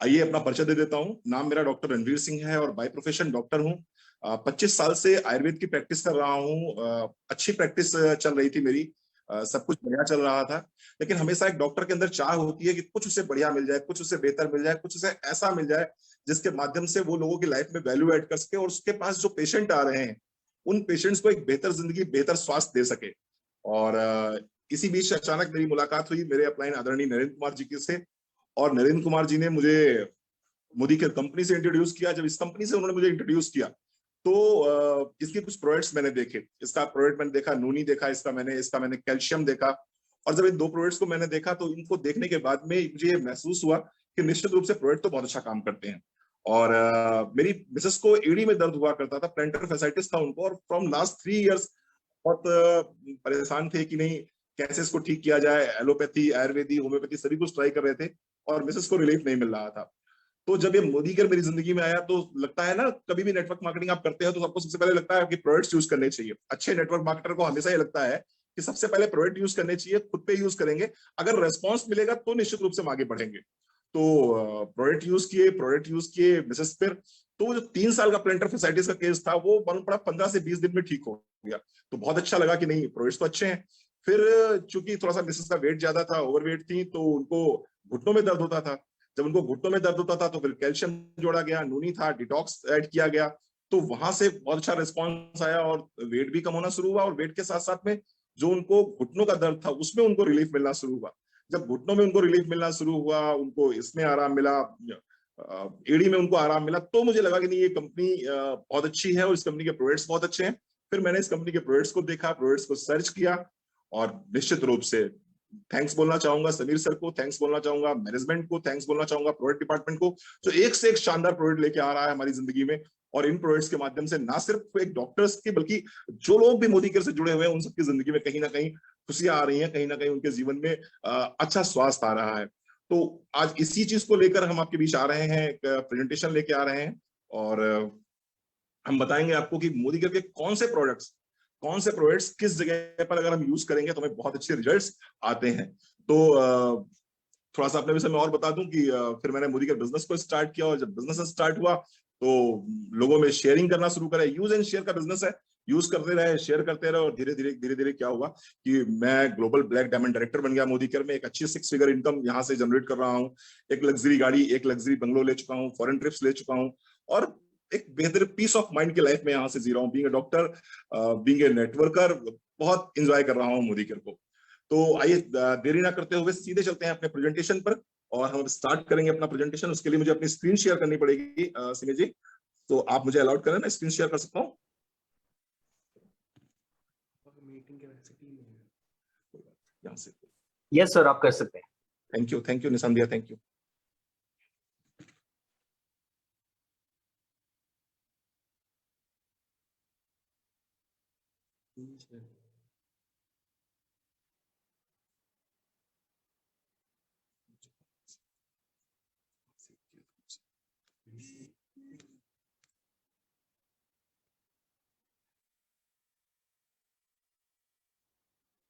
आइए अपना परिचय दे देता हूँ। नाम मेरा डॉक्टर रणवीर सिंह है और बाय प्रोफेशन डॉक्टर हूँ। 25 साल से आयुर्वेद की प्रैक्टिस कर रहा हूँ। अच्छी प्रैक्टिस चल रही थी मेरी। सब कुछ बढ़िया चल रहा था। लेकिन हमेशा एक डॉक्टर के अंदर चाह होती है कि कुछ उसे बढ़िया मिल जाए, कुछ उसे बेहतर मिल जाए, कुछ उसे ऐसा मिल जाए जिसके माध्यम से वो लोगों की लाइफ में वैल्यू ऐड कर सके और उसके पास जो पेशेंट आ रहे हैं उन पेशेंट्स को एक बेहतर जिंदगी, बेहतर स्वास्थ्य दे सके। और इसी बीच अचानक मेरी मुलाकात हुई मेरे अपलाइन आदरणीय नरेंद्र कुमार जी से। और नरेंद्र कुमार जी ने मुझे मोदी केयर कंपनी से इंट्रोड्यूस किया। जब इस कंपनी से उन्होंने मुझे इंट्रोड्यूस किया तो इसके कुछ प्रोडक्ट्स मैंने देखे। इसका प्रोडक्ट मैंने देखा, नूनी देखा, इसका मैंने कैल्शियम देखा। और जब इन दो प्रोडक्ट्स को मैंने देखा तो इनको देखने के बाद में मुझे ये महसूस हुआ कि निश्चित रूप से प्रोडक्ट तो बहुत अच्छा काम करते हैं। और मेरी मिसेस को एडी में दर्द हुआ करता था, प्लैंटर फैसाइटिस था उनको, और फ्रॉम लास्ट 3 इयर्स बहुत परेशान थे कि नहीं कैसे इसको ठीक किया जाए। एलोपैथी, आयुर्वेदी, होम्योपैथी सभी कुछ ट्राई कर रहे थे और मिसेस को रिलीफ नहीं मिल रहा था। तो जब ये मोदी केयर मेरी जिंदगी में आया तो लगता है ना, कभी भी नेटवर्क मार्केटिंग आप करते हो तो सबको सबसे पहले लगता है कि प्रोडक्ट्स यूज करने चाहिए। अच्छे नेटवर्क मार्केटर को हमेशा ये लगता है कि सबसे पहले प्रोडक्ट यूज करने चाहिए, खुद पे यूज करेंगे, अगर रेस्पॉन्स मिलेगा तो निश्चित रूप से हम आगे बढ़ेंगे। तो प्रोडक्ट यूज किए मिसेस पर। तो वो जो 3 साल का प्लेंटर फेसाइटिस का केस था वो मालूम पड़ा 15 से 20 दिन में ठीक हो गया। तो बहुत अच्छा लगा कि नहीं प्रोडक्ट्स तो अच्छे हैं। फिर चूंकि थोड़ा सा मिसेस का वेट ज्यादा था, ओवरवेट थी, तो उनको घुटनों में दर्द होता था। जब उनको घुटनों में दर्द होता था तो फिर कैल्शियम जोड़ा गया, नूनी था, डिटॉक्स ऐड किया गया। तो वहां से बहुत अच्छा रिस्पॉन्स आया और वेट भी कम होना शुरू हुआ। और वेट के साथ साथ में जो उनको घुटनों का दर्द था उसमें उनको रिलीफ मिलना शुरू हुआ। जब घुटनों में उनको रिलीफ मिलना शुरू हुआ, उनको इसमें आराम मिला, एड़ी में उनको आराम मिला, तो मुझे लगा कि नहीं ये कंपनी बहुत अच्छी है और इस कंपनी के प्रोडक्ट्स बहुत अच्छे हैं। फिर मैंने इस कंपनी के प्रोडक्ट्स को देखा, प्रोडक्ट्स को सर्च किया और निश्चित रूप से थैंक्स बोलना चाहूंगा समीर सर को, थैंक्स बोलना चाहूंगा मैनेजमेंट को, थैंक्स बोलना चाहूंगा प्रोडक्ट डिपार्टमेंट को, जो एक से एक शानदार प्रोडक्ट लेके आ रहा है हमारी जिंदगी में। और इन प्रोडक्ट्स के माध्यम से ना सिर्फ एक डॉक्टर्स की बल्कि जो लोग भी मोदी केयर से जुड़े हुए हैं उन सबकी जिंदगी में कहीं ना कहीं खुशियां आ रही हैं, कहीं ना कहीं उनके जीवन में अच्छा स्वास्थ्य आ रहा है। तो आज इसी चीज को लेकर हम आपके बीच आ रहे हैं, एक प्रेजेंटेशन लेके आ रहे हैं। और हम बताएंगे आपको कि मोदी केयर के कौन से प्रोडक्ट्स किस जगह पर अगर हम यूज करेंगे तो हमें बहुत अच्छे रिजल्ट्स आते हैं। तो थोड़ा सा अपने विषय में और बता दूं कि फिर मैंने मोदी केयर बिजनेस को स्टार्ट किया और जब बिजनेस स्टार्ट हुआ तो लोगों में शेयरिंग करना शुरू करा। यूज एंड शेयर का बिजनेस है, यूज करते रहे, शेयर करते रहे। और धीरे धीरे क्या हुआ कि मैं ग्लोबल ब्लैक डायमंड डायरेक्टर बन गया मोदी केयर में। एक अच्छी 6 फिगर इनकम यहाँ से जनरेट कर रहा हूँ। एक लग्जरी गाड़ी, एक लग्जरी बंगलो ले चुका हूँ, फॉरेन ट्रिप्स ले चुका हूँ और एक बेहतर पीस ऑफ माइंड की लाइफ में यहाँ से जी रहा हूँ। Being a doctor, being a networker, बहुत इंजॉय कर रहा हूँ मोदी केयर को। तो आइए देरी ना करते हुए सीधे चलते हैं अपने प्रेजेंटेशन पर और हम स्टार्ट करेंगे अपना प्रेजेंटेशन। उसके लिए मुझे अपनी स्क्रीन शेयर करनी पड़ेगी सिमी जी। तो आप मुझे अलाउड करें, मैं स्क्रीन शेयर कर सकता हूँ? यहाँ से यस सर, आप कर सकते हैं। थैंक यू निसंदिया, thank you.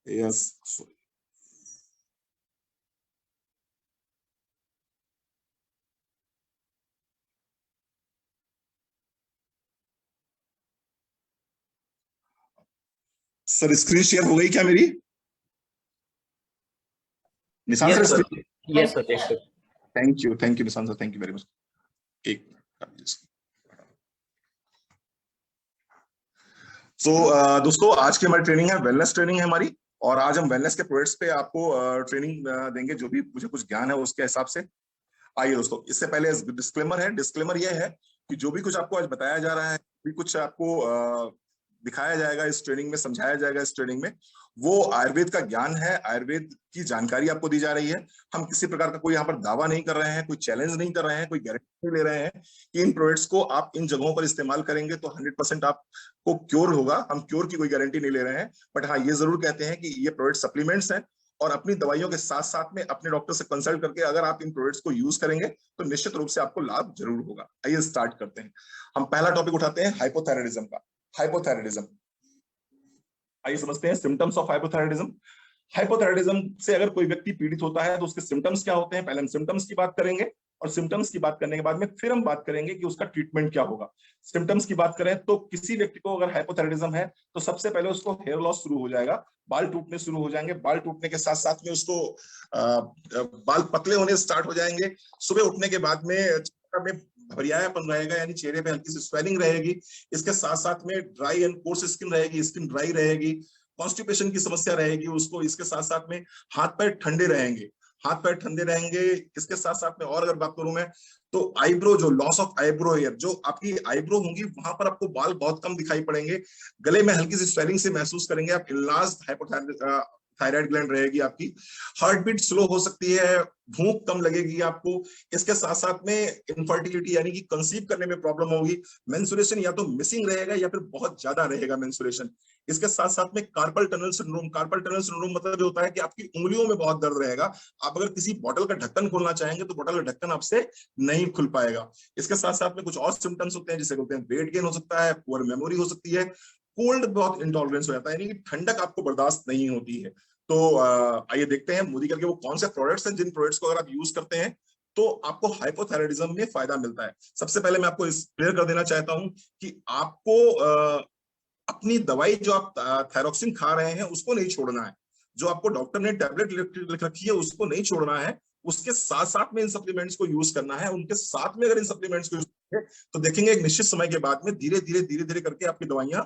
Yes sir, screen share हो गई क्या मेरी? Nishan sir, yes sir, thank you Nishan sir, thank you very much. एक दोस्तों, आज की हमारी ट्रेनिंग है वेलनेस ट्रेनिंग है हमारी। और आज हम वेलनेस के प्रोडक्ट्स पे आपको ट्रेनिंग देंगे, जो भी मुझे कुछ ज्ञान है उसके हिसाब से। आइए दोस्तों, इससे पहले डिस्क्लेमर यह है कि जो भी कुछ आपको आज बताया जा रहा है, भी कुछ आपको दिखाया जाएगा इस ट्रेनिंग में, समझाया जाएगा इस ट्रेनिंग में, वो आयुर्वेद का ज्ञान है, आयुर्वेद की जानकारी आपको दी जा रही है। हम किसी प्रकार का कोई यहाँ पर दावा नहीं कर रहे हैं, कोई चैलेंज नहीं कर रहे हैं, कोई गारंटी नहीं ले रहे हैं कि इन प्रोडक्ट्स को आप इन जगहों पर इस्तेमाल करेंगे तो 100% आपको क्योर होगा। हम क्योर की कोई गारंटी नहीं ले रहे हैं, बट हाँ ये जरूर कहते हैं कि ये प्रोडक्ट सप्लीमेंट्स हैं और अपनी दवाइयों के साथ साथ में अपने डॉक्टर से कंसल्ट करके अगर आप इन प्रोडक्ट्स को यूज करेंगे तो निश्चित रूप से आपको लाभ जरूर होगा। आइए स्टार्ट करते हैं। हम पहला टॉपिक उठाते हैं हाइपोथायराइडिज्म का। हाइपोथायराइडिज्म, आइए समझते हैं सिम्टम्स ऑफ हाइपोथायराइडिज्म। हाइपोथायराइडिज्म से अगर कोई व्यक्ति पीड़ित होता है तो उसके सिम्टम्स क्या होते हैं, पहले हम सिम्टम्स की बात करेंगे और सिम्टम्स की बात करने के बाद में फिर हम बात करेंगे कि उसका ट्रीटमेंट क्या होगा। सिम्टम्स की बात करें तो किसी व्यक्ति को अगर हाइपोथायराइडिज्म है तो सबसे पहले उसको हेयर लॉस शुरू हो जाएगा, बाल टूटने शुरू हो जाएंगे, बाल टूटने के साथ साथ में उसको बाल पतले होने स्टार्ट हो जाएंगे। सुबह उठने के बाद में घबराहटपन रहेगा, यानी चेहरे पे हल्की सी स्वेलिंग रहेगी। इसके साथ साथ में ड्राई एंड कोर्स स्किन रहेगी, स्किन ड्राई रहेगी, कॉन्स्टिपेशन की समस्या रहेगी उसको। इसके साथ साथ में हाथ पैर ठंडे रहेंगे, हाथ पैर ठंडे रहेंगे। इसके साथ साथ में और अगर बात करूं मैं तो आईब्रो, जो लॉस ऑफ आईब्रो हेयर, जो आपकी आईब्रो होंगी वहां पर आपको बाल बहुत कम दिखाई पड़ेंगे, गले में हल्की सी स्वेलिंग से महसूस करेंगे आप, इनलार्ज्ड थायराइड ग्लैंड रहेगी आपकी, हार्ट बीट स्लो हो सकती है, भूख कम लगेगी आपको। इसके साथ साथ में इनफर्टिलिटी यानी कि कंसीव करने में प्रॉब्लम होगी, मेंस्ट्रुएशन या तो मिसिंग रहेगा या फिर बहुत ज्यादा रहेगा मेंस्ट्रुएशन। इसके साथ साथ में carpal tunnel syndrome, carpal tunnel syndrome मतलब ये होता है कि आपकी उंगलियों में बहुत दर्द रहेगा। आप अगर किसी बॉटल का ढक्कन खोलना चाहेंगे तो बॉटल का ढक्कन आपसे नहीं खुल पाएगा। इसके साथ साथ में कुछ और सिम्टम्स होते हैं, जिसे बोलते हैं वेट गेन हो सकता है, पुअर मेमोरी हो सकती है, कोल्ड बहुत इंटॉलरेंस हो जाता है, यानी कि ठंडक आपको बर्दाश्त नहीं होती है। तो आइए देखते हैं मोदी के वो कौन से प्रोडक्ट्स हैं जिन प्रोडक्ट्स को अगर आप यूज करते हैं तो आपको हाइपोथायराइडिज्म में फायदा मिलता है। सबसे पहले मैं आपको क्लियर कर देना चाहता हूं कि आपको अपनी दवाई जो आप थायरोक्सिन खा रहे हैं उसको नहीं छोड़ना है, जो आपको डॉक्टर ने टैबलेट लिख रखी है उसको नहीं छोड़ना है, उसके साथ साथ में इन सप्लीमेंट्स को यूज करना है। उनके साथ में अगर इन सप्लीमेंट्स को यूज करेंगे तो देखेंगे एक निश्चित समय के बाद में धीरे धीरे करके आपकी दवाइयां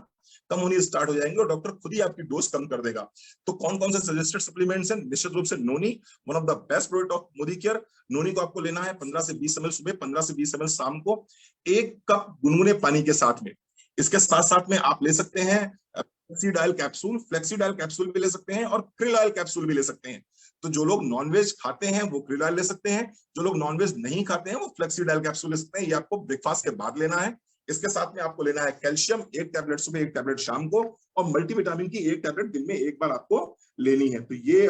कम होनी स्टार्ट हो जाएंगी और डॉक्टर खुद ही आपकी डोज कम कर देगा। तो कौन कौन से सजेस्टेड सप्लीमेंट्स हैं? निश्चित रूप से noni, one of the best product of Modi care. Noni को आपको लेना है 15 से 20 ml सुबह, 15 से 20 ml शाम को, 1 कप गुनगुने पानी के साथ में। इसके साथ साथ में आप ले सकते हैं फ्लेक्सीडाइल कैप्सूल, फ्लेक्सीडाइल कैप्सूल भी ले सकते हैं और क्रिल ऑयल कैप्सूल भी ले सकते हैं। तो जो लोग नॉनवेज खाते हैं वो क्रिल ऑयल ले सकते हैं, जो लोग नॉनवेज नहीं खाते हैं वो फ्लेक्सीडाइल कैप्सूल ले सकते हैं। ये आपको ब्रेकफास्ट के बाद लेना है। इसके साथ में आपको लेना है कैल्शियम, 1 टैबलेट सुबह, 1 टैबलेट शाम को, और मल्टीविटामिन की 1 टैबलेट दिन में 1 बार आपको लेनी है। तो ये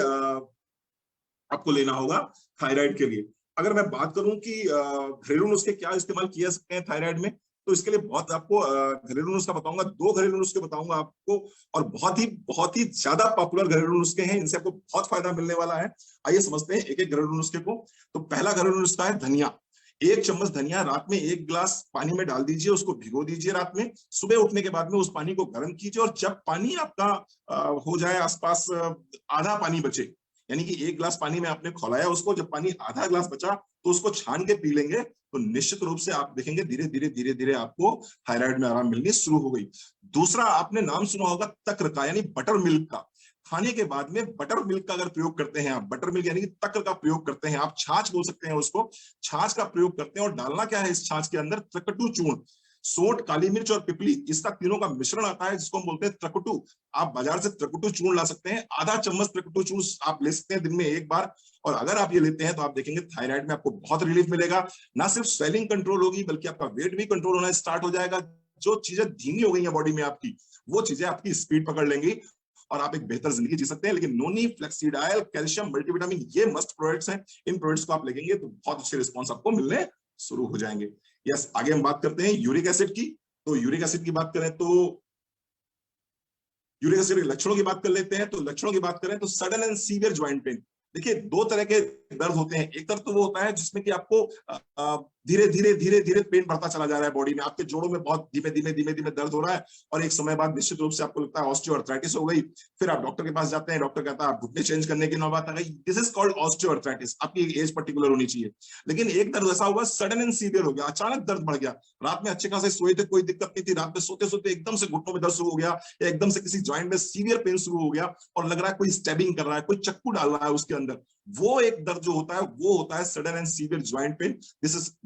आपको लेना होगा थायराइड के लिए। अगर मैं बात करूं कि घरेलू नुस्खे क्या इस्तेमाल किए सकते हैं थायराइड में, तो इसके लिए बहुत आपको घरेलू नुस्खा बताऊंगा, 2 घरेलू नुस्खे बताऊंगा आपको, और बहुत ही ज्यादा पॉपुलर घरेलू नुस्खे हैं, इनसे आपको बहुत फायदा मिलने वाला है। आइए समझते हैं एक एक घरेलू नुस्खे को। तो पहला घरेलू नुस्खा है धनिया। 1 चम्मच धनिया रात में 1 गिलास पानी में डाल दीजिए, उसको भिगो दीजिए रात में। सुबह उठने के बाद में उस पानी को गर्म कीजिए, और जब पानी आपका हो जाए आसपास आधा पानी बचे, यानी कि 1 गिलास पानी में आपने खौलाया उसको, जब पानी आधा गिलास बचा तो उसको छान के पी लेंगे, तो निश्चित रूप से आप देखेंगे धीरे धीरे आपको थायराइड में आराम मिलनी शुरू हो गई। दूसरा, आपने नाम सुना होगा तक्र का, यानी बटर मिल्क का। खाने के बाद में बटर मिल्क का अगर प्रयोग करते हैं आप, बटर मिल्क यानी कि तक्र का प्रयोग करते हैं आप, छाछ बोल सकते हैं उसको, छाछ का प्रयोग करते हैं, और डालना क्या है इस छाछ के अंदर? त्रकटू चूर्ण, सोंठ, काली मिर्च और पिपली, इसका तीनों का मिश्रण आता है जिसको हम बोलते हैं त्रकुटू। आप बाजार से त्रकुटू चूर्ण ला सकते हैं, आधा चम्मच त्रकुटू चूर्ण आप ले सकते हैं दिन में 1 बार। और अगर आप ये लेते हैं तो आप देखेंगे थायराइड में आपको बहुत रिलीफ मिलेगा। ना सिर्फ स्वेलिंग कंट्रोल होगी बल्कि आपका वेट भी कंट्रोल होना स्टार्ट हो जाएगा। जो चीजें धीमी हो गई हैं बॉडी में आपकी, वो चीजें आपकी स्पीड पकड़ लेंगी और आप एक बेहतर जिंदगी जी सकते हैं। लेकिन नोनी, फ्लेक्सीडाइल, कैल्शियम, मल्टीविटामिन, ये मस्ट प्रोडक्ट्स हैं। इन प्रोडक्ट्स को आप लेंगे तो बहुत अच्छे रिस्पॉन्स आपको मिलने शुरू हो जाएंगे। यस, आगे हम बात करते हैं यूरिक एसिड की। तो यूरिक एसिड की बात करें तो यूरिक एसिड के लक्षणों की बात कर लेते हैं। तो लक्षणों की बात करें तो sudden and severe joint pain. देखिए, 2 तरह के दर्द होते हैं। एक दर्द तो वो होता है जिसमें कि आपको धीरे धीरे पेन बढ़ता चला जा रहा है बॉडी में, आपके जोड़ों में बहुत धीमे दर्द हो रहा है, और एक समय बाद निश्चित रूप से आपको लगता है ऑस्टियोआर्थराइटिस हो गई। फिर आप डॉक्टर के पास जाते हैं, डॉक्टर कहता है आप घुटने चेंज करने की नौबत आ गई। This is called osteoarthritis. आपकी एज पर्टिकुलर होनी चाहिए। लेकिन एक दर्द ऐसा हुआ, सडन एंड सीवियर हो गया, अचानक दर्द बढ़ गया। रात में अच्छे खासे सोए थे, कोई दिक्कत नहीं थी, रात में सोते सोते एकदम से घुटनों में दर्द शुरू हो गया, या एकदम से किसी ज्वाइंट में सीवियर पेन शुरू हो गया, और लग रहा है कोई स्टैबिंग कर रहा है, कोई चक्कू डाल रहा है उसके अंदर। वो एक दर्द जो होता है वो होता है sudden and severe joint pain.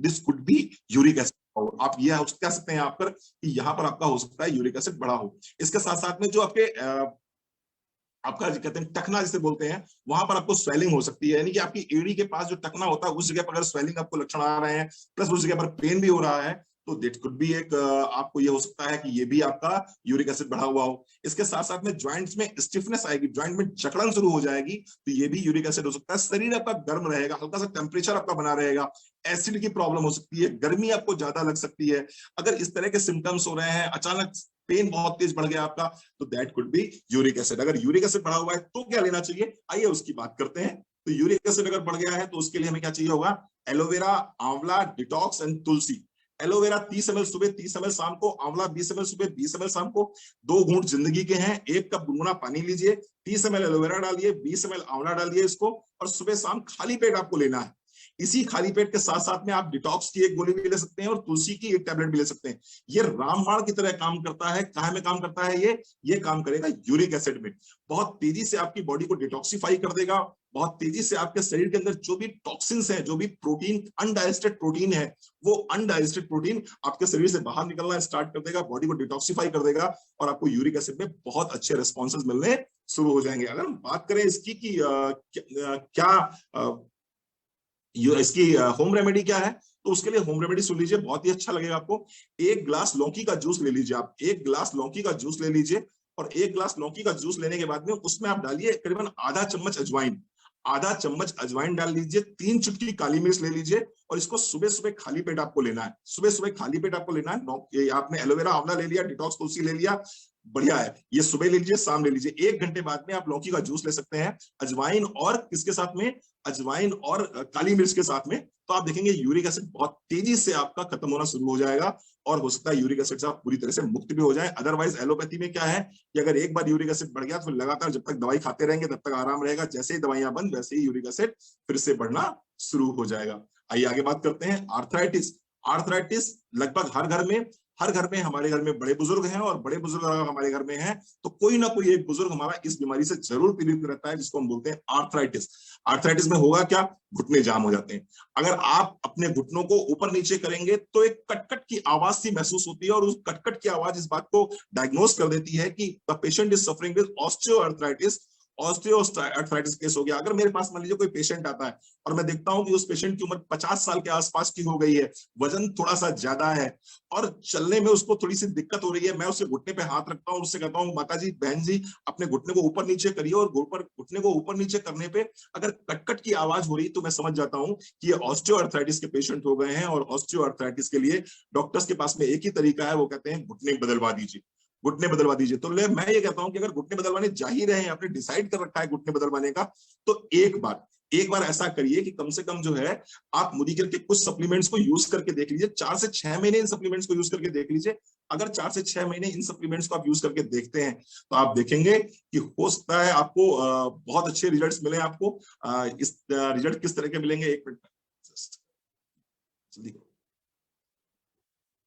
This could be uric acid. और आप ये कह सकते हैं यहाँ पर कि यहाँ पर आपका हो सकता है यूरिक एसिड बढ़ा हो। इसके साथ साथ में जो आपका कहते हैं टखना जिसे बोलते हैं, वहां पर आपको स्वेलिंग हो सकती है, यानी कि आपकी एड़ी के पास जो टखना होता है उस जगह पर अगर स्वेलिंग आपको लक्षण आ रहे हैं, प्लस उस जगह पर पेन भी हो रहा है, तो दैट कुड बी एक आपको ये हो सकता है कि ये भी आपका यूरिक एसिड बढ़ा हुआ हो। इसके साथ साथ में ज्वाइंट्स में स्टिफनेस आएगी, ज्वाइंट में जकड़न शुरू हो जाएगी, तो ये भी यूरिक एसिड हो सकता है। शरीर आपका गर्म रहेगा, हल्का सा टेम्परेचर आपका बना रहेगा, एसिड की प्रॉब्लम हो सकती है, गर्मी आपको ज्यादा लग सकती है। अगर इस तरह के सिम्टम्स हो रहे हैं, अचानक पेन बहुत तेज बढ़ गया आपका, तो that could be uric acid. अगर यूरिक एसिड बढ़ा हुआ है तो क्या लेना चाहिए, आइए उसकी बात करते हैं। तो यूरिक एसिड अगर बढ़ गया है तो उसके लिए हमें क्या चाहिए होगा, एलोवेरा, आंवला, detox and Tulsi. Aloe vera 30 ml सुबह, 30 ml शाम को, आंवला 20 ml सुबह, 20 ml शाम को, 2 घूंट जिंदगी के हैं, 1 कप गुनगुना पानी लीजिए, 30 ml एलोवेरा डालिए, 20 ml आंवला डालिए इसको, और सुबह शाम खाली पेट आपको लेना है। इसी खाली पेट के साथ साथ में आप डिटॉक्स की 1 गोली भी ले सकते हैं और तुलसी की 1 टैबलेट भी ले सकते हैं। ये रामबाण की तरह काम करता है। कहां में काम करता है ये काम करेगा यूरिक एसिड में। बहुत तेजी से आपकी बॉडी को डिटॉक्सिफाई कर देगा, बहुत तेजी से आपके शरीर के अंदर जो भी टॉक्सिन्स हैं, जो भी प्रोटीन, अनडाइजेस्टेड प्रोटीन है, वो अनडाइजेस्टेड प्रोटीन आपके शरीर से बाहर निकलना स्टार्ट कर देगा, बॉडी को डिटॉक्सिफाई कर देगा और आपको यूरिक एसिड में बहुत अच्छे रिस्पॉन्सेज मिलने शुरू हो जाएंगे। अगर हम बात करें इसकी कि इसकी होम रेमेडी क्या है, तो उसके लिए होम रेमेडी सुन लीजिए, बहुत ही अच्छा लगेगा आपको। 1 ग्लास लौकी का जूस ले लीजिए आप, 1 ग्लास लौकी का जूस ले लीजिए, और 1 ग्लास लौकी का जूस लेने के बाद में उसमें आप डालिए करीबन आधा चम्मच अजवाइन, आधा चम्मच अजवाइन डाल लीजिए, 3 चुटकी काली मिर्च ले लीजिए, और इसको सुबह सुबह खाली पेट आपको लेना है। सुबह सुबह खाली पेट आपको लेना है। आपने एलोवेरा, आंवला ले लिया, डिटॉक्स तुलसी ले लिया, बढ़िया है, ये सुबह ले लीजिए, शाम ले लीजिए। 1 घंटे बाद में आप लौकी का जूस ले सकते हैं, अजवाइन और किसके साथ में, अजवाइन और काली मिर्च के साथ में। तो आप देखेंगे यूरिक एसिड बहुत तेजी से आपका खत्म होना शुरू हो जाएगा, और हो सकता है यूरिक एसिड से आप पूरी तरह से मुक्त भी हो जाए। अदरवाइज एलोपैथी में क्या है कि अगर एक बार यूरिक एसिड बढ़ गया तो लगातार जब तक दवाई खाते रहेंगे तब तक आराम रहेगा, जैसे ही दवाइयां बंद वैसे ही यूरिक एसिड फिर से बढ़ना शुरू हो जाएगा। आइए आगे बात करते हैं आर्थराइटिस। आर्थराइटिस लगभग हर घर में हमारे घर में बड़े बुजुर्ग हैं, और बड़े बुजुर्ग अगर हमारे घर में हैं तो कोई ना कोई एक बुजुर्ग हमारा इस बीमारी से जरूर पीड़ित रहता है, जिसको हम बोलते हैं आर्थराइटिस। आर्थराइटिस में होगा क्या, घुटने जाम हो जाते हैं। अगर आप अपने घुटनों को ऊपर नीचे करेंगे तो एक कटकट की आवाज सी महसूस होती है, और उस कटकट की आवाज इस बात को डायग्नोस कर देती है कि the patient is suffering with osteoarthritis. Osteoarthritis case हो गया। अगर मेरे पास मान लीजिए कोई पेशेंट आता है और मैं देखता हूं कि उस पेशेंट की उम्र 50 साल के आसपास की हो गई है, वजन थोड़ा सा ज्यादा है और चलने में उसको थोड़ी सी दिक्कत हो रही है, मैं उसके घुटने पे हाथ रखता हूं, उससे कहता हूं माता जी, बहन जी, अपने घुटने को ऊपर नीचे करिए, और घुटने को ऊपर नीचे करने पे अगर कटकट की आवाज हो रही तो मैं समझ जाता हूं कि ये ऑस्टियोआर्थराइटिस के पेशेंट हो गए हैं। और ऑस्टियोआर्थराइटिस के लिए डॉक्टर्स के पास में एक ही तरीका है, वो कहते हैं घुटने बदलवा दीजिए, घुटने बदलवा दीजिए। तो मैं ये कहता हूं कि अगर घुटने बदलवाने जा ही रहे हैं, आपने डिसाइड कर रखा है घुटने बदलवाने का, तो एक बार ऐसा करिए कि कम से कम जो है आप मुदीकर के कुछ सप्लीमेंट्स को यूज करके देख लीजिए। 4 से 6 महीने इन सप्लीमेंट्स को यूज करके देख लीजिए। अगर 4 से 6 महीने इन सप्लीमेंट्स को आप यूज करके देखते हैं तो आप देखेंगे कि हो सकता है आपको बहुत अच्छे रिजल्ट्स मिले। आपको इस रिजल्ट किस तरह के मिलेंगे, एक मिनट जल्दी,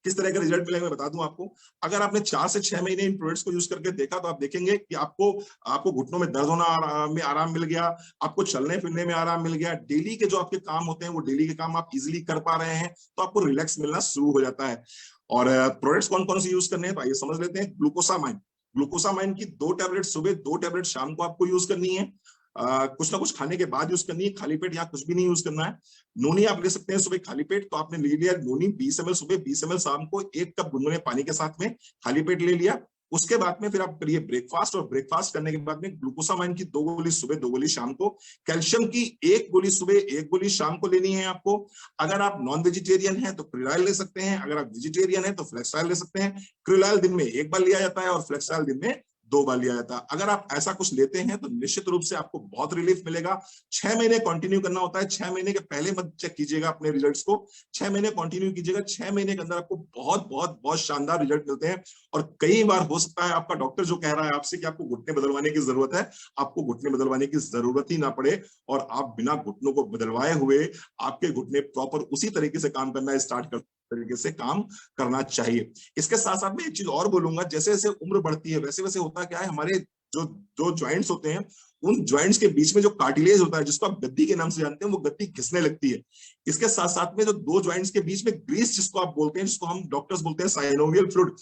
किस तरह का रिजल्ट मिलेगा मैं बता दूं आपको। अगर आपने 4 से 6 महीने इन प्रोडक्ट्स को यूज करके देखा तो आप देखेंगे कि आपको घुटनों में दर्द होना में आराम मिल गया, आपको चलने फिरने में आराम मिल गया, डेली के जो आपके काम होते हैं वो डेली के काम आप इजीली कर पा रहे हैं, तो आपको रिलैक्स मिलना शुरू हो जाता है। और प्रोडक्ट्स कौन कौन से यूज करने हैं तो आइए समझ लेते हैं। ग्लूकोसामाइन, ग्लूकोसामाइन की 2 टैबलेट सुबह, 2 टैबलेट शाम को आपको यूज करनी है। कुछ ना कुछ खाने के बाद यूज करनी है, खाली पेट यहाँ कुछ भी नहीं यूज करना है। नोनी आप ले सकते हैं सुबह खाली पेट, तो आपने ले लिया नोनी 20 ml सुबह, 20 ml शाम को, 1 कप गुनगुने पानी के साथ में खाली पेट ले लिया। उसके बाद में फिर आप करिए ब्रेकफास्ट, और ब्रेकफास्ट करने के बाद में ग्लूकोसामाइन की 2 गोली सुबह, 2 गोली शाम को। कैल्शियम की 1 गोली सुबह, 1 गोली शाम को लेनी है आपको। अगर आप नॉन वेजिटेरियन हैं तो क्रिलाइल ले सकते हैं, अगर आप वेजिटेरियन हैं तो फ्लेक्साइल ले सकते हैं। क्रिलाइल दिन में 1 बार लिया जाता है और फ्लेक्साइल दिन में 2 बार लिया जाता है। अगर आप ऐसा कुछ लेते हैं तो निश्चित रूप से आपको बहुत रिलीफ मिलेगा। 6 महीने कंटिन्यू करना होता है, 6 महीने के पहले मत चेक कीजिएगा अपने रिजल्ट्स को, 6 महीने कंटिन्यू कीजिएगा। 6 महीने के अंदर आपको बहुत बहुत बहुत शानदार रिजल्ट मिलते हैं। और कई बार हो सकता है आपका डॉक्टर जो कह रहा है आपसे कि आपको घुटने बदलवाने की जरूरत है, आपको घुटने बदलवाने की जरूरत ही ना पड़े, और आप बिना घुटनों को बदलवाए हुए आपके घुटने प्रॉपर उसी तरीके से काम करना स्टार्ट कर तरीके से काम करना चाहिए। इसके साथ साथ में एक चीज और बोलूंगा, जैसे जैसे उम्र बढ़ती है वैसे वैसे होता क्या है, हमारे जो ज्वाइंट्स होते हैं उन ज्वाइंट्स के बीच में जो कार्टिलेज होता है, जिसको आप गद्दी के नाम से जानते हैं, वो गद्दी घिसने लगती है। इसके साथ साथ में जो 2 ज्वाइंट्स के बीच में ग्रीस जिसको आप बोलते हैं, जिसको हम डॉक्टर्स बोलते हैं साइनोवियल फ्लूइड,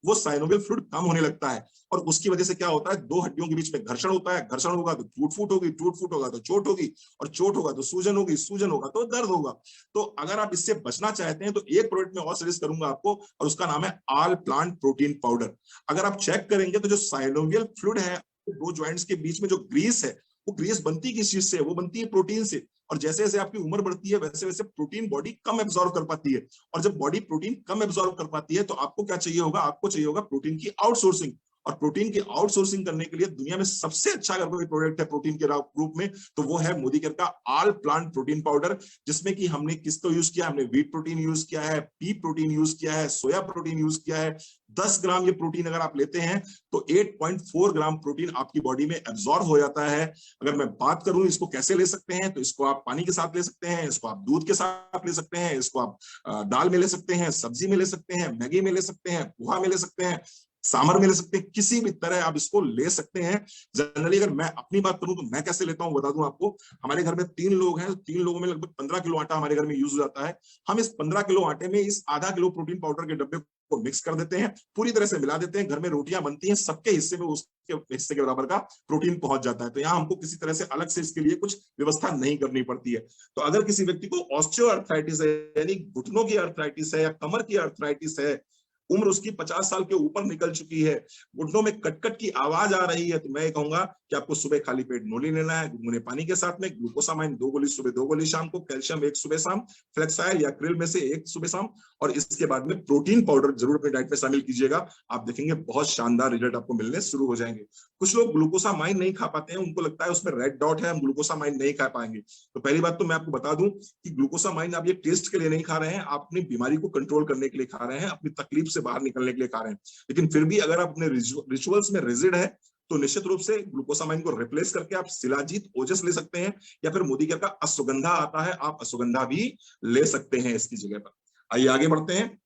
वो साइनोवियल फ्लूइड कम होने लगता है। और उसकी वजह से क्या होता है, 2 हड्डियों के बीच में घर्षण होता है, घर्षण होगा तो टूट फूट होगी, टूट फूट होगा तो चोट होगी, और चोट होगा तो सूजन होगी, सूजन होगा तो दर्द होगा। तो अगर आप इससे बचना चाहते हैं तो एक प्रोडक्ट में और सजेस्ट करूंगा आपको, और उसका नाम है ऑल प्लांट प्रोटीन पाउडर। अगर आप चेक करेंगे तो जो साइनोवियल फ्लूइड है, 2 ज्वाइंट्स के बीच में जो ग्रीस है, वो ग्रीस बनती किस चीज से, वो बनती है प्रोटीन से। और जैसे जैसे आपकी उम्र बढ़ती है वैसे वैसे प्रोटीन बॉडी कम एब्जॉर्ब कर पाती है, और जब बॉडी प्रोटीन कम एब्जॉर्ब कर पाती है तो आपको क्या चाहिए होगा, आपको चाहिए होगा प्रोटीन की आउटसोर्सिंग। और प्रोटीन की आउटसोर्सिंग करने के लिए दुनिया में सबसे अच्छा अगर कोई प्रोडक्ट है प्रोटीन के रूप में तो वो है मोदी केयर का ऑल प्लांट प्रोटीन पाउडर, जिसमें कि हमने किसको यूज किया, हमने व्हीट प्रोटीन यूज किया है, पी प्रोटीन यूज किया है, सोया प्रोटीन यूज किया है। 10 ग्राम ये प्रोटीन अगर आप लेते हैं तो 8.4 ग्राम प्रोटीन आपकी बॉडी में एब्जॉर्ब हो जाता है। अगर मैं बात करूं इसको कैसे ले सकते हैं, तो इसको आप पानी के साथ ले सकते हैं, इसको आप दूध के साथ ले सकते हैं, इसको आप दाल में ले सकते हैं, सब्जी में ले सकते हैं, मैगी में ले सकते हैं, पोहा में ले सकते हैं, सांभर में ले सकते हैं, किसी भी तरह आप इसको ले सकते हैं। जनरली अगर मैं अपनी बात करूं तो मैं कैसे लेता हूं बता दूं आपको। हमारे घर में 3 लोग हैं, 3 लोगों में लगभग 15 किलो आटा हमारे घर में यूज हो जाता है। हम इस 15 किलो आटे में इस आधा किलो प्रोटीन पाउडर के डब्बे को मिक्स कर देते हैं, पूरी तरह से मिला देते हैं, घर में रोटियां बनती हैं, सबके हिस्से में उसके हिस्से के बराबर का प्रोटीन पहुंच जाता है। तो यहाँ हमको किसी तरह से अलग से इसके लिए कुछ व्यवस्था नहीं करनी पड़ती है। तो अगर किसी व्यक्ति को ऑस्टियोआर्थराइटिस है, यानी घुटनों की आर्थराइटिस है या कमर की आर्थराइटिस है, उम्र उसकी 50 साल के ऊपर निकल चुकी है, घुटनों में कटकट की आवाज आ रही है, तो मैं कहूंगा कि आपको सुबह खाली पेट नोनी लेना है, गुनगुने पानी के साथ में, ग्लूकोसामाइन 2 गोली सुबह 2 गोली शाम को, कैल्शियम 1 सुबह शाम, फ्लेक्साइल या क्रिल में से 1 सुबह शाम, और इसके बाद में प्रोटीन पाउडर जरूर अपनी डाइट में शामिल कीजिएगा। आप देखेंगे बहुत शानदार रिजल्ट आपको मिलने शुरू हो जाएंगे। कुछ लोग ग्लूकोसामाइन नहीं खा पाते हैं, उनको लगता है उसमें रेड डॉट है, हम ग्लूकोसामाइन नहीं खा पाएंगे। तो पहली बात तो मैं आपको बता दूं कि ग्लूकोसामाइन आप ये टेस्ट के लिए नहीं खा रहे हैं, आप अपनी बीमारी को कंट्रोल करने के लिए खा रहे हैं, अपनी तकलीफ से बाहर निकलने के लिए खा रहे हैं। लेकिन फिर भी अगर आप अपने रिचुअल्स में रिजिड है तो निश्चित रूप से ग्लूकोसामाइन को रिप्लेस करके आप शिलाजीत, ओजस ले सकते हैं, या फिर मोदी केयर का अश्वगंधा आता है, आप अश्वगंधा भी ले सकते हैं इसकी जगह पर। आइए आगे बढ़ते हैं।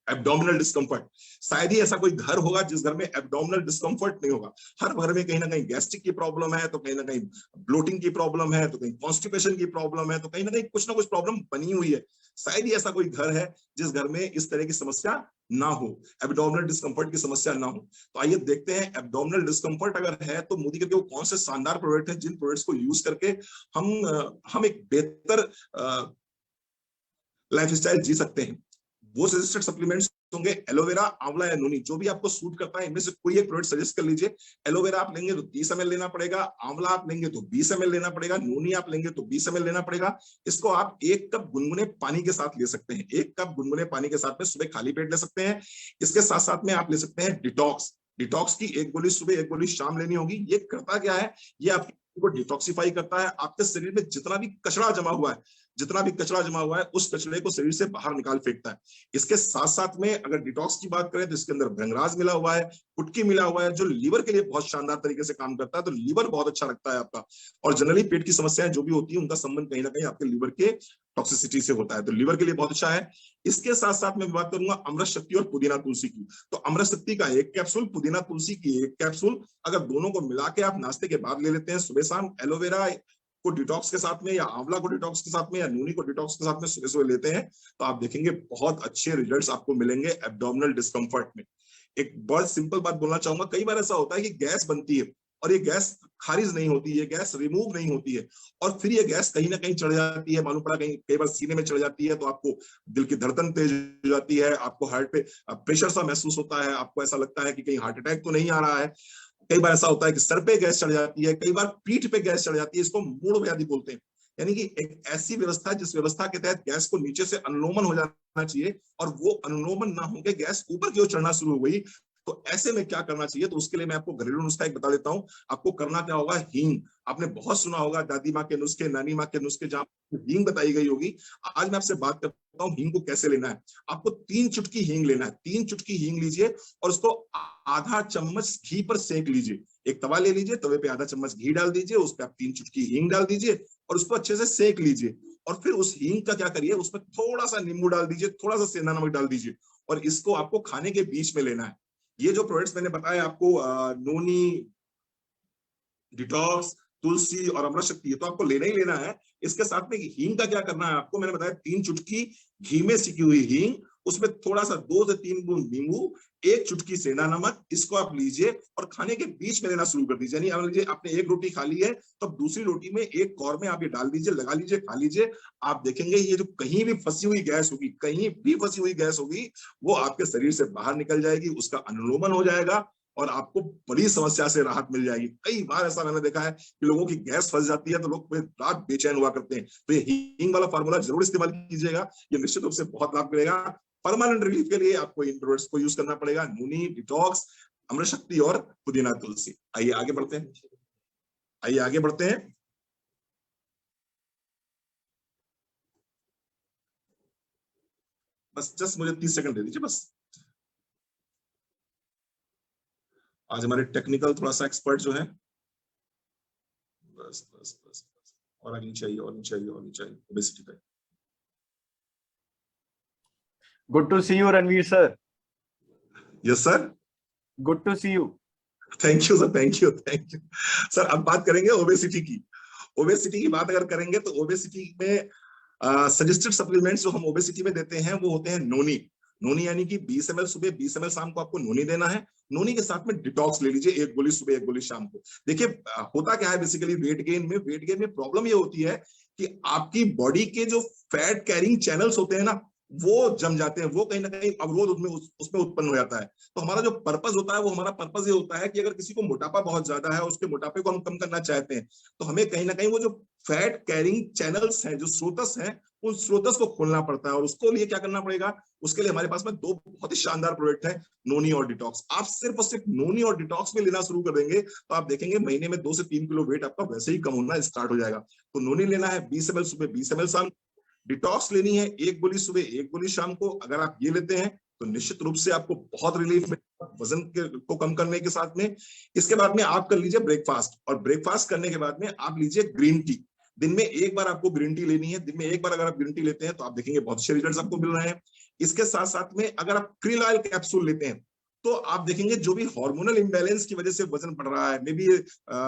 एब्डोमिनल डिस्कम्फर्ट, शायद ही ऐसा कोई घर होगा जिस घर में एब्डोमिनल डिस्कम्फर्ट नहीं होगा। हर घर में कहीं ना कहीं गैस्ट्रिक की प्रॉब्लम है, तो कहीं ना कहीं ब्लोटिंग की प्रॉब्लम है, तो कहीं कॉन्स्टिपेशन की प्रॉब्लम है, तो कहीं ना कुछ प्रॉब्लम बनी हुई है। शायद ही ऐसा कोई घर है जिस घर में इस तरह की समस्या ना हो, एब्डोमिनल डिस्कम्फर्ट की समस्या ना हो। तो आइए देखते हैं एब्डोमिनल डिस्कम्फर्ट अगर है तो मोदी केयर के वो कौन से शानदार प्रोडक्ट है जिन प्रोडक्ट्स को यूज करके हम एक बेहतर लाइफस्टाइल जी सकते हैं। वो सजेस्टेड सप्लीमेंट्स होंगे एलोवेरा, आंवला या नोनी, जो भी आपको सूट करता है इनमें से कोई एक प्रोडक्ट सजेस्ट कर लीजिए। एलोवेरा आप लेंगे तो 30 ml लेना पड़ेगा, आंवला आप लेंगे तो 20 ml लेना पड़ेगा, नोनी आप लेंगे तो 20 ml लेना पड़ेगा। इसको आप 1 कप गुनगुने पानी के साथ ले सकते हैं, 1 कप गुनगुने पानी के साथ में सुबह खाली पेट ले सकते हैं। इसके साथ साथ में आप ले सकते हैं डिटॉक्स। डिटॉक्स की 1 गोली सुबह 1 गोली शाम लेनी होगी। ये करता क्या है, ये आपको डिटॉक्सिफाई करता है, आपके शरीर में जितना भी कचरा जमा हुआ है उस कचरे को शरीर से बाहर निकाल फेंकता है। इसके साथ साथ में अगर डिटॉक्स की बात करें तो इसके अंदर भृंगराज मिला हुआ है, कुटकी मिला हुआ है, जो लीवर के लिए बहुत शानदार तरीके से काम करता है। तो लीवर बहुत अच्छा लगता है आपका। और जनरली पेट की समस्याएं जो भी होती है उनका संबंध कहीं ना कहीं आपके लीवर के टॉक्सिसिटी से होता है, तो लीवर के लिए बहुत अच्छा है। इसके साथ साथ मैं बात करूंगा अमृत शक्ति और पुदीना तुलसी की। तो अमृत शक्ति का 1 कैप्सूल, पुदीना तुलसी की 1 कैप्सूल, अगर दोनों को मिला के आप नाश्ते के बाद ले लेते हैं सुबह शाम, एलोवेरा को डिटॉक्स के साथ में या आंवला को डिटॉक्स के साथ में या नूनी को डिटॉक्स के साथ में सुबह सुबह लेते हैं, तो आप देखेंगे बहुत अच्छे रिजल्ट्स आपको मिलेंगे एब्डोमिनल डिस्कम्फर्ट में। एक बहुत सिंपल बात बोलना चाहूंगा, कई बार ऐसा होता है कि गैस बनती है और ये गैस खारिज नहीं होती, ये गैस रिमूव नहीं होती है, और फिर ये गैस कहीं ना कहीं चढ़ जाती है, मालूम पड़ा कहीं कई बार सीने में चढ़ जाती है, तो आपको दिल की धड़कन तेज हो जाती है, आपको हार्ट पे प्रेशर सा महसूस होता है, आपको ऐसा लगता है कि कहीं हार्ट अटैक तो नहीं आ रहा है। कई बार ऐसा होता है कि सर पे गैस चढ़ जाती है, कई बार पीठ पे गैस चढ़ जाती है, इसको मूढ़ व्याधि बोलते हैं। यानी कि एक ऐसी व्यवस्था जिस व्यवस्था के तहत गैस को नीचे से अनुलोमन हो जाना चाहिए और वो अनुलोमन ना होकर गैस ऊपर की ओर चढ़ना शुरू हो गई, तो ऐसे में क्या करना चाहिए। तो उसके लिए मैं आपको घरेलू नुस्खा एक बता देता हूं। आपको करना क्या होगा, हींग, आपने बहुत सुना होगा दादी माँ के नुस्खे, नानी माँ के नुस्खे, जहां हींग बताई गई होगी। आज मैं आपसे बात करता हूँ हींग को कैसे लेना है। आपको 3 चुटकी हींग लेना है, 3 चुटकी हींग लीजिए और उसको आधा चम्मच घी पर सेक लीजिए। एक तवा ले लीजिए, तवे पे आधा चम्मच घी डाल दीजिए, उस पर आप 3 चुटकी हींग डाल दीजिए और उसको अच्छे से सेक लीजिए। और फिर उस हींग का क्या करिए, उसमें थोड़ा सा नींबू डाल दीजिए, थोड़ा सा सेंधा नमक डाल दीजिए और इसको आपको खाने के बीच में लेना है। ये जो प्रोडक्ट्स मैंने बताया आपको, नोनी, डिटॉक्स, तुलसी और अमृत शक्ति, ये तो आपको लेना ही लेना है। इसके साथ में हींग का क्या करना है आपको, मैंने बताया 3 चुटकी घी में सिकी हुई हींग, उसमें थोड़ा सा 2 से 3 बूंद नींबू, 1 चुटकी सेंधा नमक, इसको आप लीजिए और खाने के बीच में लेना शुरू कर दीजिए। यानी लीजिए आपने 1 रोटी खा ली है, तो दूसरी रोटी में 1 कौर में आप ये डाल दीजिए, लगा लीजिए, खा लीजिए। आप देखेंगे ये जो कहीं भी फंसी हुई गैस होगी, कहीं भी फंसी हुई गैस होगी, वो आपके शरीर से बाहर निकल जाएगी, उसका अनुलोमन हो जाएगा और आपको बड़ी समस्या से राहत मिल जाएगी। कई बार ऐसा मैंने देखा है कि लोगों की गैस फंस जाती है तो लोग पूरी रात बेचैन हुआ करते हैं। तो ये हींग वाला फार्मूला जरूर इस्तेमाल कीजिएगा, ये निश्चित रूप से बहुत लाभ मिलेगा। परमानेंट रिलीफ के लिए आपको इन प्रोडक्ट्स को यूज करना पड़ेगा, नूनी, डिटॉक्स, अमृत शक्ति और पुदीना तुलसी। आइए आगे बढ़ते हैं, आइए आगे बढ़ते हैं। बस जस्ट मुझे 30 सेकंड दे दीजिए बस। आज हमारे टेक्निकल थोड़ा सा एक्सपर्ट जो है, बस बस बस बस, और आगे चाहिए और नहीं चाहिए और नहीं चाहिए, ओबेसिटी पे। Good to see you, Ranveer sir. Yes sir, Good to see you. Thank you sir, thank you thank you sir. अब बात करेंगे ओबेसिटी की। ओबेसिटी की बात अगर करेंगे तो ओबेसिटी में सजेस्टेड सप्लीमेंट्स जो हम ओबेसिटी में देते हैं वो होते हैं नोनी। नोनी यानी कि 20 ml सुबह, 20 ml शाम को आपको नोनी देना है। नोनी के साथ में डिटॉक्स ले लीजिए, एक गोली सुबह एक गोली शाम को। देखिए होता क्या है बेसिकली वेट गेन में प्रॉब्लम ये होती है कि आपकी बॉडी के जो फैट कैरिंग चैनल्स होते हैं ना, वो जम जाते हैं, वो कहीं ना कहीं अवरोध उसमें उत्पन्न हो जाता है। तो हमारा जो पर्पस होता है वो हमारा पर्पस ये होता है कि अगर किसी को मोटापा बहुत ज्यादा है, उसके मोटापे को हम कम करना चाहते हैं, तो हमें कहीं ना कहीं वो जो फैट कैरिंग चैनल्स हैं, जो स्रोतस हैं, उन स्रोतस को खोलना पड़ता है। और उसको लिए क्या करना पड़ेगा, उसके लिए हमारे पास में दो बहुत ही शानदार प्रोडक्ट है, नोनी और डिटॉक्स। आप सिर्फ और सिर्फ नोनी और डिटॉक्स में लेना शुरू कर देंगे तो आप देखेंगे महीने में 2 से 3 किलो वेट आपका वैसे ही कम होना स्टार्ट हो जाएगा। तो नोनी लेना है 20 ml सुबह, 20 ml शाम। डिटॉक्स लेनी है एक गोली सुबह एक गोली शाम को। अगर आप ये लेते हैं तो निश्चित रूप से आपको बहुत रिलीफ मिलेगा वजन को कम करने के साथ में। इसके बाद में आप कर लीजिए ब्रेकफास्ट, और ब्रेकफास्ट करने के बाद में आप लीजिए ग्रीन टी। दिन में एक बार आपको ग्रीन टी लेनी है। दिन में एक बार अगर आप ग्रीन टी लेते हैं तो आप देखेंगे बहुत अच्छे रिजल्ट्स आपको मिल रहे हैं। इसके साथ साथ में अगर आप क्रिल ऑयल कैप्सूल लेते हैं तो आप देखेंगे जो भी हार्मोनल इंबैलेंस की वजह से वजन बढ़ रहा है, मे बी ये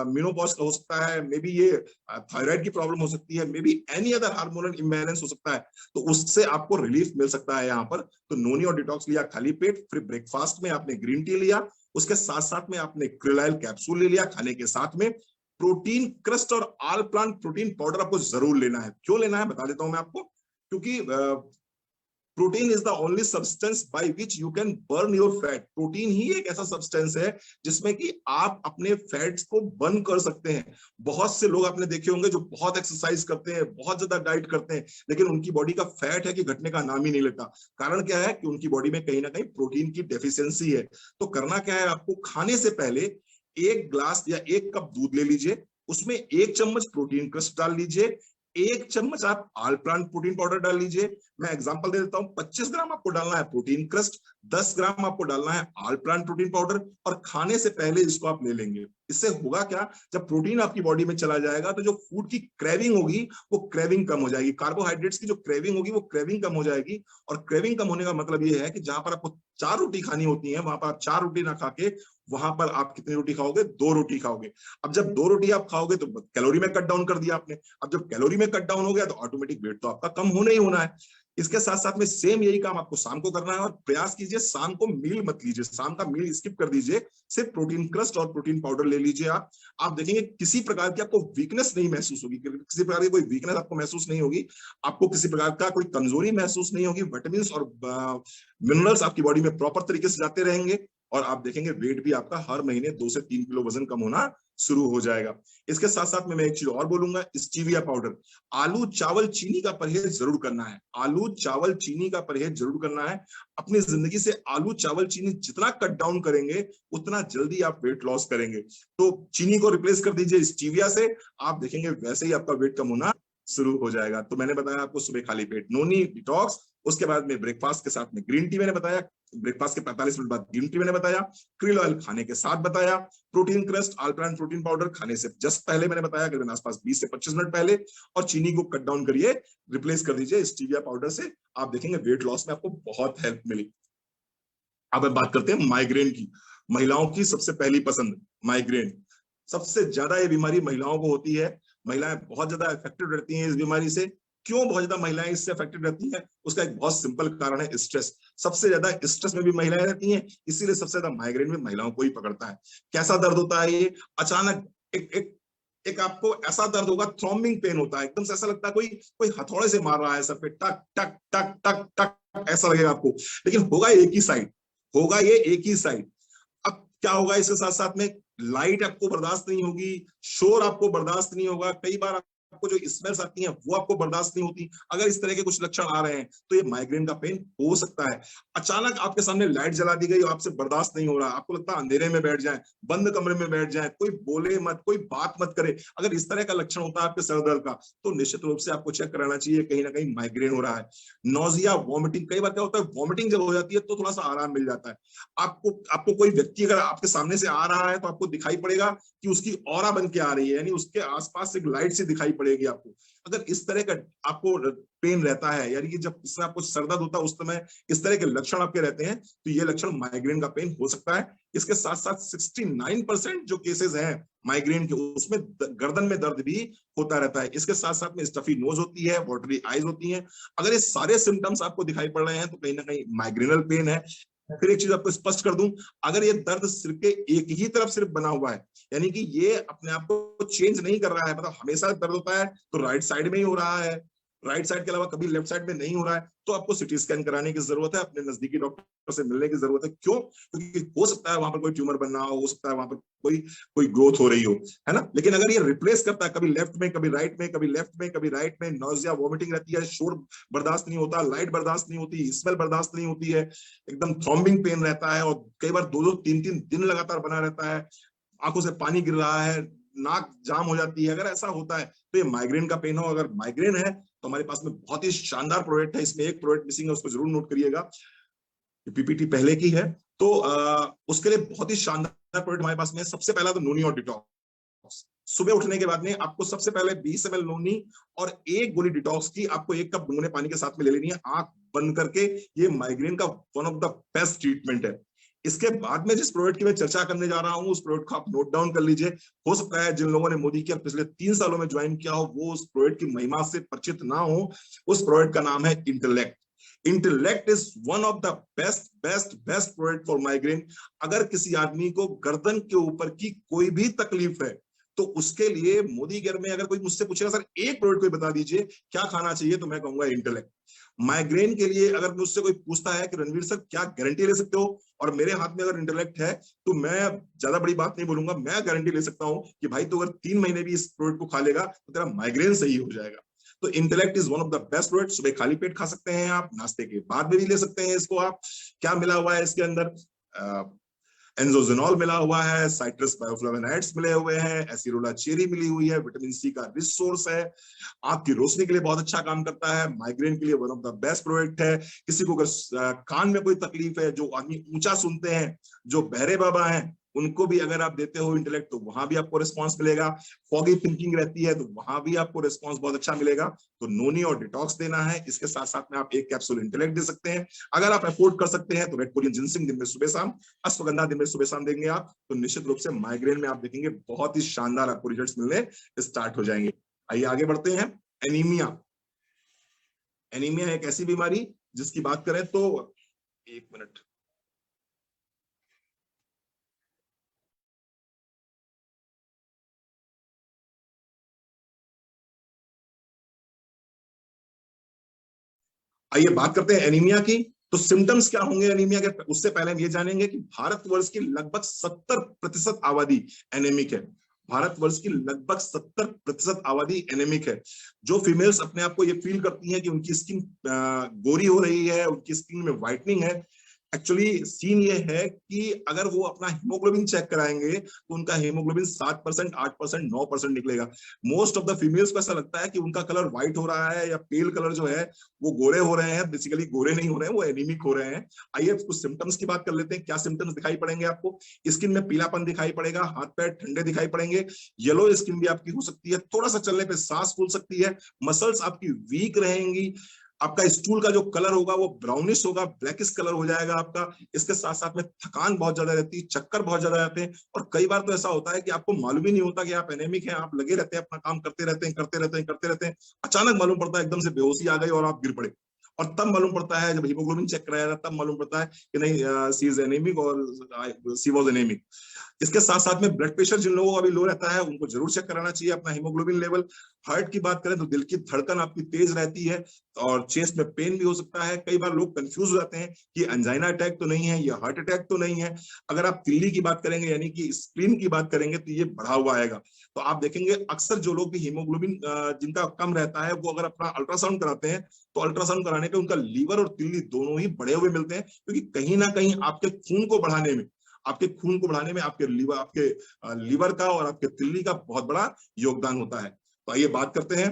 मेनोपॉज का हो सकता है, मे बी ये थायराइड की प्रॉब्लम हो सकती है, may be any other hormonal imbalance हो सकता है, तो उससे आपको रिलीफ मिल सकता है यहाँ पर। तो नोनी और डिटॉक्स लिया खाली पेट, फिर ब्रेकफास्ट में आपने ग्रीन टी लिया, उसके साथ साथ में आपने क्रिल ऑयल कैप्सूल ले लिया खाने के साथ में। प्रोटीन क्रस्ट और ऑल प्लांट प्रोटीन पाउडर आपको जरूर लेना है। क्यों लेना है बता देता हूं मैं आपको, क्योंकि protein is the only substance by which you can burn your fat. Protein ही एक ऐसा सब्सटेंस है जिसमें कि आप अपने फैट्स को बर्न कर सकते हैं। बहुत से लोग आपने देखे होंगे जो बहुत एक्सरसाइज करते हैं, बहुत ज्यादा डाइट करते हैं, लेकिन उनकी बॉडी का फैट है कि घटने का नाम ही नहीं लेता। कारण क्या है कि उनकी बॉडी में कहीं ना कहीं प्रोटीन की डेफिशिएंसी है। तो करना क्या है, आपको खाने से पहले 1 ग्लास या 1 कप दूध ले लीजिए, उसमें 1 चम्मच प्रोटीन क्रस्ट डाल लीजिए, 1 चम्मच आप ऑल प्लांट प्रोटीन पाउडर डाल लीजिए। मैं एग्जांपल दे देता हूं, 25 ग्राम आपको डालना है प्रोटीन क्रस्ट, 10 ग्राम आपको डालना है ऑल प्लांट प्रोटीन पाउडर, और खाने से पहले इसको आप ले लेंगे। इससे होगा क्या, जब प्रोटीन आपकी बॉडी में चला जाएगा तो जो फूड की क्रेविंग होगी वो क्रेविंग कम हो जाएगी। कार्बोहाइड्रेट्स की जो क्रेविंग होगी वो क्रेविंग कम हो जाएगी। और क्रेविंग कम होने का मतलब ये है कि जहां पर आपको 4 रोटी खानी होती है, वहां पर आप 4 रोटी ना खा के वहां पर आप कितनी रोटी खाओगे, 2 रोटी खाओगे। अब जब 2 रोटी आप खाओगे तो कैलोरी में कट डाउन कर दिया आपने। अब जब कैलोरी में कट डाउन हो गया तो ऑटोमेटिक वेट तो आपका कम होना ही होना है। इसके साथ साथ में सेम यही काम आपको शाम को करना है, और प्रयास कीजिए शाम को मील मत लीजिए, शाम का मील स्किप कर दीजिए, सिर्फ प्रोटीन क्रस्ट और प्रोटीन पाउडर ले लीजिए। आप देखेंगे किसी प्रकार की आपको वीकनेस नहीं महसूस होगी, किसी प्रकार की कोई वीकनेस आपको महसूस नहीं होगी, आपको किसी प्रकार का कोई कमजोरी महसूस नहीं होगी। विटामिन और मिनरल्स आपकी बॉडी में प्रॉपर तरीके से जाते रहेंगे, और आप देखेंगे वेट भी आपका हर महीने 2 से 3 किलो वजन कम होना शुरू हो जाएगा। इसके साथ साथ में मैं एक चीज और बोलूंगा, स्टीविया पाउडर। आलू चावल चीनी का परहेज जरूर करना है, आलू चावल चीनी का परहेज जरूर करना है। अपनी जिंदगी से आलू चावल चीनी जितना कट डाउन करेंगे उतना जल्दी आप वेट लॉस करेंगे। तो चीनी को रिप्लेस कर दीजिए स्टीविया से, आप देखेंगे वैसे ही आपका वेट कम होना शुरू हो जाएगा। तो मैंने बताया आपको सुबह खाली पेट नोनी डिटॉक्स, उसके बाद में ब्रेकफास्ट के साथ में ग्रीन टी मैंने बताया, ब्रेकफास्ट के 45 मिनट बाद ग्रीन टी मैंने बताया, क्रिल ऑयल खाने के साथ बताया, protein crust all plant protein powder खाने से जस्ट पहले मैंने बताया, करीबन आसपास 20 से 25 मिनट पहले, और चीनी को कट डाउन करिए, रिप्लेस कर दीजिए स्टीविया पाउडर से। आप देखेंगे वेट लॉस में आपको बहुत हेल्प मिली। अब हम बात करते हैं माइग्रेन की। महिलाओं की सबसे पहली पसंद माइग्रेन। सबसे ज्यादा ये बीमारी महिलाओं को होती है, महिलाएं बहुत ज्यादा अफेक्टेड रहती हैं इस बीमारी से। क्यों बहुत ज्यादा महिलाएं इससे अफेक्टेड रहती हैं, उसका एक बहुत सिंपल कारण है स्ट्रेस। सबसे ज्यादा स्ट्रेस में भी महिलाएं रहती हैं, इसीलिए सबसे ज्यादा माइग्रेन में महिलाओं को ही पकड़ता है। कैसा दर्द होता है ये, अचानक एक आपको ऐसा दर्द होगा, थ्रॉम्बिंग पेन होता है, एकदम से ऐसा लगता है कोई कोई हथौड़े से मार रहा है सर पे, टक टक टक टक टक ऐसा लगेगा आपको, लेकिन होगा एक ही साइड, होगा ये एक ही साइड। अब क्या होगा, इसके साथ साथ में लाइट आपको बर्दाश्त नहीं होगी, शोर आपको बर्दाश्त नहीं होगा। कई बार आपको जो स्मेल्स आती हैं वो आपको बर्दाश्त नहीं होती, अगर इस तरह के कुछ लक्षण आ रहे हैं तो ये माइग्रेन का पेन हो सकता है। अचानक आपके सामने लाइट जला दी गई और आपसे बर्दाश्त नहीं हो रहा, आपको लगता है अंधेरे में बैठ जाए, बंद कमरे में बैठ जाए, कोई बोले मत, कोई बात मत करे, अगर इस तरह का लक्षण होता है आपके सर दर्द का तो निश्चित रूप से आपको चेक कराना चाहिए, कहीं ना कहीं माइग्रेन हो रहा है। नोजिया, वॉमिटिंग, कई बार क्या होता है वॉमिटिंग जब हो जाती है तो थोड़ा सा आराम मिल जाता है। आपको आपको कोई व्यक्ति अगर आपके सामने से आ रहा है तो आपको दिखाई पड़ेगा कि उसकी ऑरा बन के आ रही है, यानी उसके आसपास एक लाइट सी दिखाई पड़ेगी आपको। अगर इस तरह का आपको पेन रहता है, यानी कि जब इसमें आपको सर दर्द होता है उस समय इस तरह के लक्षण आपके रहते हैं तो ये लक्षण माइग्रेन का पेन हो सकता है। इसके साथ साथ 69% जो केसेस हैं माइग्रेन के उसमें गर्दन में दर्द भी होता रहता है। इसके साथ साथ में स्टफी नोज होती है, वाटरी आईज होती हैं। अगर ये सारे सिम्टम्स आपको दिखाई पड़ रहे हैं तो कहीं ना कहीं माइग्रेनल पेन है। फिर एक चीज आपको स्पष्ट कर दूं, अगर ये दर्द सिर के एक ही तरफ सिर्फ बना हुआ है, यानी कि ये अपने आप को चेंज नहीं कर रहा है, मतलब हमेशा दर्द होता है तो राइट साइड में ही हो रहा है, राइट साइड के अलावा कभी लेफ्ट साइड में नहीं हो रहा है, तो आपको सिटी स्कैन कराने की जरूरत है, अपने नजदीकी डॉक्टर से मिलने की जरूरत है। क्यों? क्योंकि हो सकता है वहां पर कोई ट्यूमर बनना हो सकता है वहां पर कोई कोई ग्रोथ हो रही हो, है ना। लेकिन अगर ये रिप्लेस करता है कभी लेफ्ट में, कभी राइट में, कभी लेफ्ट में, कभी राइट में, नोजिया, वॉमिटिंग रहती है, शोर बर्दाश्त नहीं होता, लाइट बर्दाश्त नहीं होती, स्मेल बर्दाश्त नहीं होती है, एकदम थ्रॉम्बिंग पेन रहता है और कई बार 2-2, 3-3 दिन लगातार बना रहता है, आंखों से पानी गिर रहा है, नाक जाम हो जाती है, अगर ऐसा होता है तो ये माइग्रेन का पेन हो। अगर माइग्रेन है तो हमारे पास में बहुत ही शानदार प्रोडक्ट है, इसमें एक प्रोडक्ट मिसिंग है, उसको जरूर नोट करिएगा, पीपीटी पहले की है तो उसके लिए बहुत ही शानदार प्रोडक्ट हमारे पास में। सबसे पहला तो नोनी और डिटॉक्स। सुबह उठने के बाद में आपको सबसे पहले 20 ml नोनी और एक गोली डिटॉक्स की आपको 1 कप गुनगुने पानी के साथ में ले लेनी है, आंख बंद करके। ये माइग्रेन का one of the best treatment है। इसके बाद में जिस प्रोडक्ट की मैं चर्चा करने जा रहा हूं उस प्रोडक्ट को आप नोट डाउन कर लीजिए। हो सकता है जिन लोगों ने मोदी केयर पिछले 3 सालों में ज्वाइन किया हो वो उस प्रोडक्ट की महिमा से परिचित ना हो। उस प्रोडक्ट का नाम है intellect. Intellect is one of the best best best product for migraine. अगर किसी आदमी को गर्दन के ऊपर की कोई भी तकलीफ है तो उसके लिए मोदी केयर में अगर कोई मुझसे पूछेगा सर एक प्रोडक्ट कोई बता दीजिए क्या खाना चाहिए, तो मैं कहूंगा इंटेलेक्ट। माइग्रेन के लिए अगर मुझसे कोई पूछता है कि रणवीर सर क्या गारंटी ले सकते हो, और मेरे हाथ में अगर इंटेलेक्ट है तो मैं ज्यादा बड़ी बात नहीं बोलूंगा, मैं गारंटी ले सकता हूं कि भाई तो अगर 3 महीने भी इस प्रोडक्ट को खा लेगा तो तेरा माइग्रेन सही हो जाएगा। तो intellect is one of the best product. सुबह खाली पेट खा सकते हैं आप, नाश्ते के बाद में भी ले सकते हैं इसको आप। क्या मिला हुआ है इसके अंदर? एंजोजेनॉल मिला हुआ है, साइट्रस बायोफ्लावोनाइड्स मिले हुए हैं, एसिरोला चेरी मिली हुई है, विटामिन सी का रिच सोर्स है, आंख की रोशनी के लिए बहुत अच्छा काम करता है, माइग्रेन के लिए one of the best product है। किसी को अगर कान में कोई तकलीफ है, जो आदमी ऊंचा सुनते हैं, जो बहरे बाबा हैं, उनको भी अगर आप देते हो इंटेलेक्ट तो वहां भी आपको रिस्पांस मिलेगा। फॉगी थिंकिंग रहती है तो वहां भी आपको रिस्पांस बहुत अच्छा मिलेगा। तो नोनी और डिटॉक्स देना है, इसके साथ साथ में आप 1 कैप्सूल इंटेलेक्ट दे सकते हैं। अगर आप अफोर्ड कर सकते हैं तो रेड कोरियन जिनसिंग दिन में सुबह शाम, अश्वगंधा दिन में सुबह शाम देंगे आप, तो निश्चित रूप से माइग्रेन में आप देखेंगे बहुत ही शानदार आपको रिजल्ट मिलने स्टार्ट हो जाएंगे। आइए आगे बढ़ते हैं। एनीमिया। एनीमिया एक ऐसी बीमारी जिसकी बात करें तो 1 मिनट, आइए बात करते हैं एनीमिया की। तो सिम्टम्स क्या होंगे एनीमिया के, उससे पहले हम ये जानेंगे कि भारतवर्ष की लगभग 70% आबादी एनेमिक है। भारतवर्ष की लगभग 70% आबादी एनेमिक है। जो फीमेल्स अपने आप को ये फील करती हैं कि उनकी स्किन गोरी हो रही है, उनकी स्किन में व्हाइटनिंग है, एक्चुअली सीन ये है कि अगर वो अपना हीमोग्लोबिन चेक कराएंगे तो उनका हीमोग्लोबिन 7%, 8%, 9% निकलेगा। मोस्ट ऑफ द फीमेल्स को ऐसा लगता है कि उनका कलर व्हाइट हो रहा है या पेल कलर जो है वो गोरे हो रहे हैं, बेसिकली गोरे नहीं हो रहे हैं, वो एनीमिक हो रहे हैं। आइए कुछ सिम्टम्स की बात कर लेते हैं। क्या सिम्टम्स दिखाई पड़ेंगे आपको? स्किन में पीलापन दिखाई पड़ेगा, हाथ पैर ठंडे दिखाई पड़ेंगे, येलो स्किन भी आपकी हो सकती है, थोड़ा सा चलने पे सांस फूल सकती है, मसल्स आपकी वीक रहेंगी, आपका स्टूल का जो कलर होगा वो ब्राउनिश होगा, ब्लैकिश कलर हो जाएगा आपका। इसके साथ साथ में थकान बहुत ज्यादा रहती है, चक्कर बहुत ज्यादा रहते हैं, और कई बार तो ऐसा होता है कि आपको मालूम ही नहीं होता कि आप एनेमिक हैं, आप लगे रहते हैं अपना काम करते रहते हैं करते रहते हैं करते रहते हैं, अचानक मालूम पड़ता है एकदम से बेहोशी आ गई और आप गिर पड़े, और तब मालूम पड़ता है जब हीमोग्लोबिन चेक कराया तब मालूम पड़ता है कि नहीं सी इज एनेमिक और सी वाज एनेमिक। इसके साथ साथ में ब्लड प्रेशर जिन लोगों का भी लो रहता है उनको जरूर चेक कराना चाहिए अपना हीमोग्लोबिन लेवल। हार्ट की बात करें तो दिल की धड़कन आपकी तेज रहती है और चेस्ट में पेन भी हो सकता है। कई बार लोग कंफ्यूज हो जाते हैं कि एंजाइना अटैक तो नहीं है, या हार्ट अटैक तो नहीं है। अगर आप तिल्ली की बात करेंगे यानी कि स्प्लीन की बात करेंगे तो ये बढ़ा हुआ आएगा। तो आप देखेंगे अक्सर जो लोग भी हीमोग्लोबिन जिनका कम रहता है वो अगर अपना अल्ट्रासाउंड कराते हैं तो अल्ट्रासाउंड कराने पे उनका लीवर और तिल्ली दोनों ही बढ़े हुए मिलते हैं, क्योंकि कहीं ना कहीं आपके खून को बढ़ाने में आपके लीवर का और आपके तिल्ली का बहुत बड़ा योगदान होता है। तो आइए बात करते हैं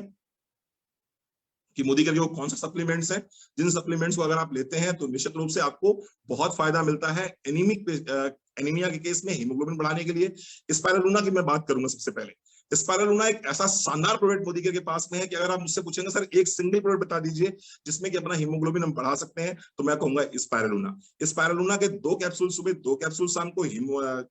कि मोदी के जो कौन से सप्लीमेंट्स हैं, जिन सप्लीमेंट्स को अगर आप लेते हैं तो निश्चित रूप से आपको बहुत फायदा मिलता है एनीमिया के केस में हीमोग्लोबिन बढ़ाने के लिए। स्पाइरुलिना की मैं बात करूंगा सबसे पहले। स्पाइरुलिना एक ऐसा शानदार प्रोडक्ट मोदी के पास में है कि अगर आप मुझसे पूछेंगे सर एक सिंगल प्रोडक्ट बता दीजिए जिसमें कि अपना हीमोग्लोबिन हम बढ़ा सकते हैं, तो मैं कहूंगा स्पाइरुलिना के 2 कैप्सूल सुबह, 2 कैप्सूल शाम को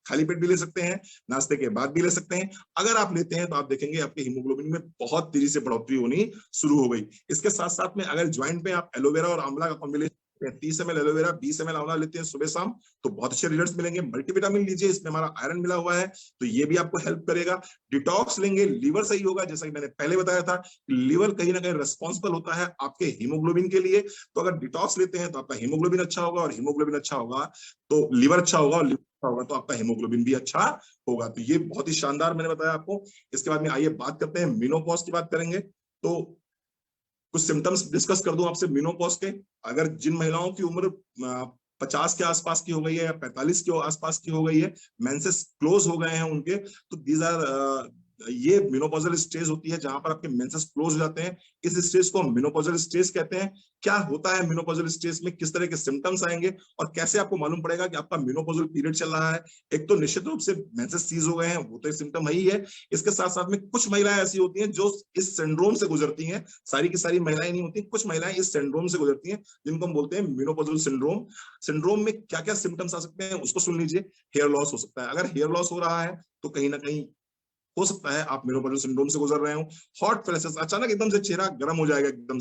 खाली पेट भी ले सकते हैं, नाश्ते के बाद भी ले सकते हैं। अगर आप लेते हैं तो आप देखेंगे आपके हीमोग्लोबिन में बहुत तेजी से बढ़ोतरी होनी शुरू हो गई। इसके साथ साथ में अगर ज्वाइंट में आप एलोवेरा और आंवला का कॉम्बिनेशन 30 ml एलोवेरा 20 ml आंवला लेते हैं सुबह शाम तो बहुत अच्छे रिजल्ट्स मिलेंगे। मल्टीविटामिन लीजिए, इसमें हमारा आयरन मिला हुआ है तो ये भी आपको हेल्प करेगा। डिटॉक्स लेंगे, लीवर सही होगा, जैसा कि मैंने पहले बताया था लीवर कहीं ना कहीं रिस्पॉन्सिबल होता है आपके हीमोग्लोबिन के लिए। तो अगर डिटॉक्स लेते हैं तो आपका हीमोग्लोबिन अच्छा होगा, और हीमोग्लोबिन अच्छा होगा तो लीवर अच्छा होगा, और लीवर अच्छा होगा तो आपका हीमोग्लोबिन भी अच्छा होगा। तो ये बहुत ही शानदार मैंने बताया आपको। इसके बाद में आइए बात करते हैं मेनोपॉज की बात करेंगे। तो कुछ सिम्टम्स डिस्कस कर दूं आपसे मेनोपॉज के। अगर जिन महिलाओं की उम्र 50 के आसपास की हो गई है या 45 के आसपास की हो गई है, मेंसेस क्लोज हो गए हैं उनके, तो दीज आर ये मेनोपॉजल स्टेज होती है जहां पर आपके मेंसेस क्लोज हो जाते हैं। इस स्टेज को हम मेनोपॉजल स्टेज कहते हैं। क्या होता है मेनोपॉजल स्टेज में, किस तरह के सिम्टम्स आएंगे और कैसे आपको मालूम पड़ेगा कि आपका मेनोपॉजल पीरियड चल रहा है। एक तो निश्चित रूप से मेंसेस सीज हो गए हैं, वो तो एक सिम्टम ही है। इसके साथ साथ में कुछ महिलाएं ऐसी होती हैं जो इस सिंड्रोम से गुजरती हैं, सारी की सारी महिलाएं नहीं होती, कुछ महिलाएं इस सिंड्रोम से गुजरती हैं जिनको हम बोलते हैं मेनोपॉजल सिंड्रोम। सिंड्रोम में क्या क्या सिम्टम्स आ सकते हैं उसको सुन लीजिए। हेयर लॉस हो सकता है, अगर हेयर लॉस हो रहा है तो कहीं ना कहीं हो सकता है आप मेनोपॉजल सिंड्रोम से गुजर रहे हो। हॉट फ्लैशेस, अचानक एकदम से चेहरा गर्म हो जाएगा, एकदम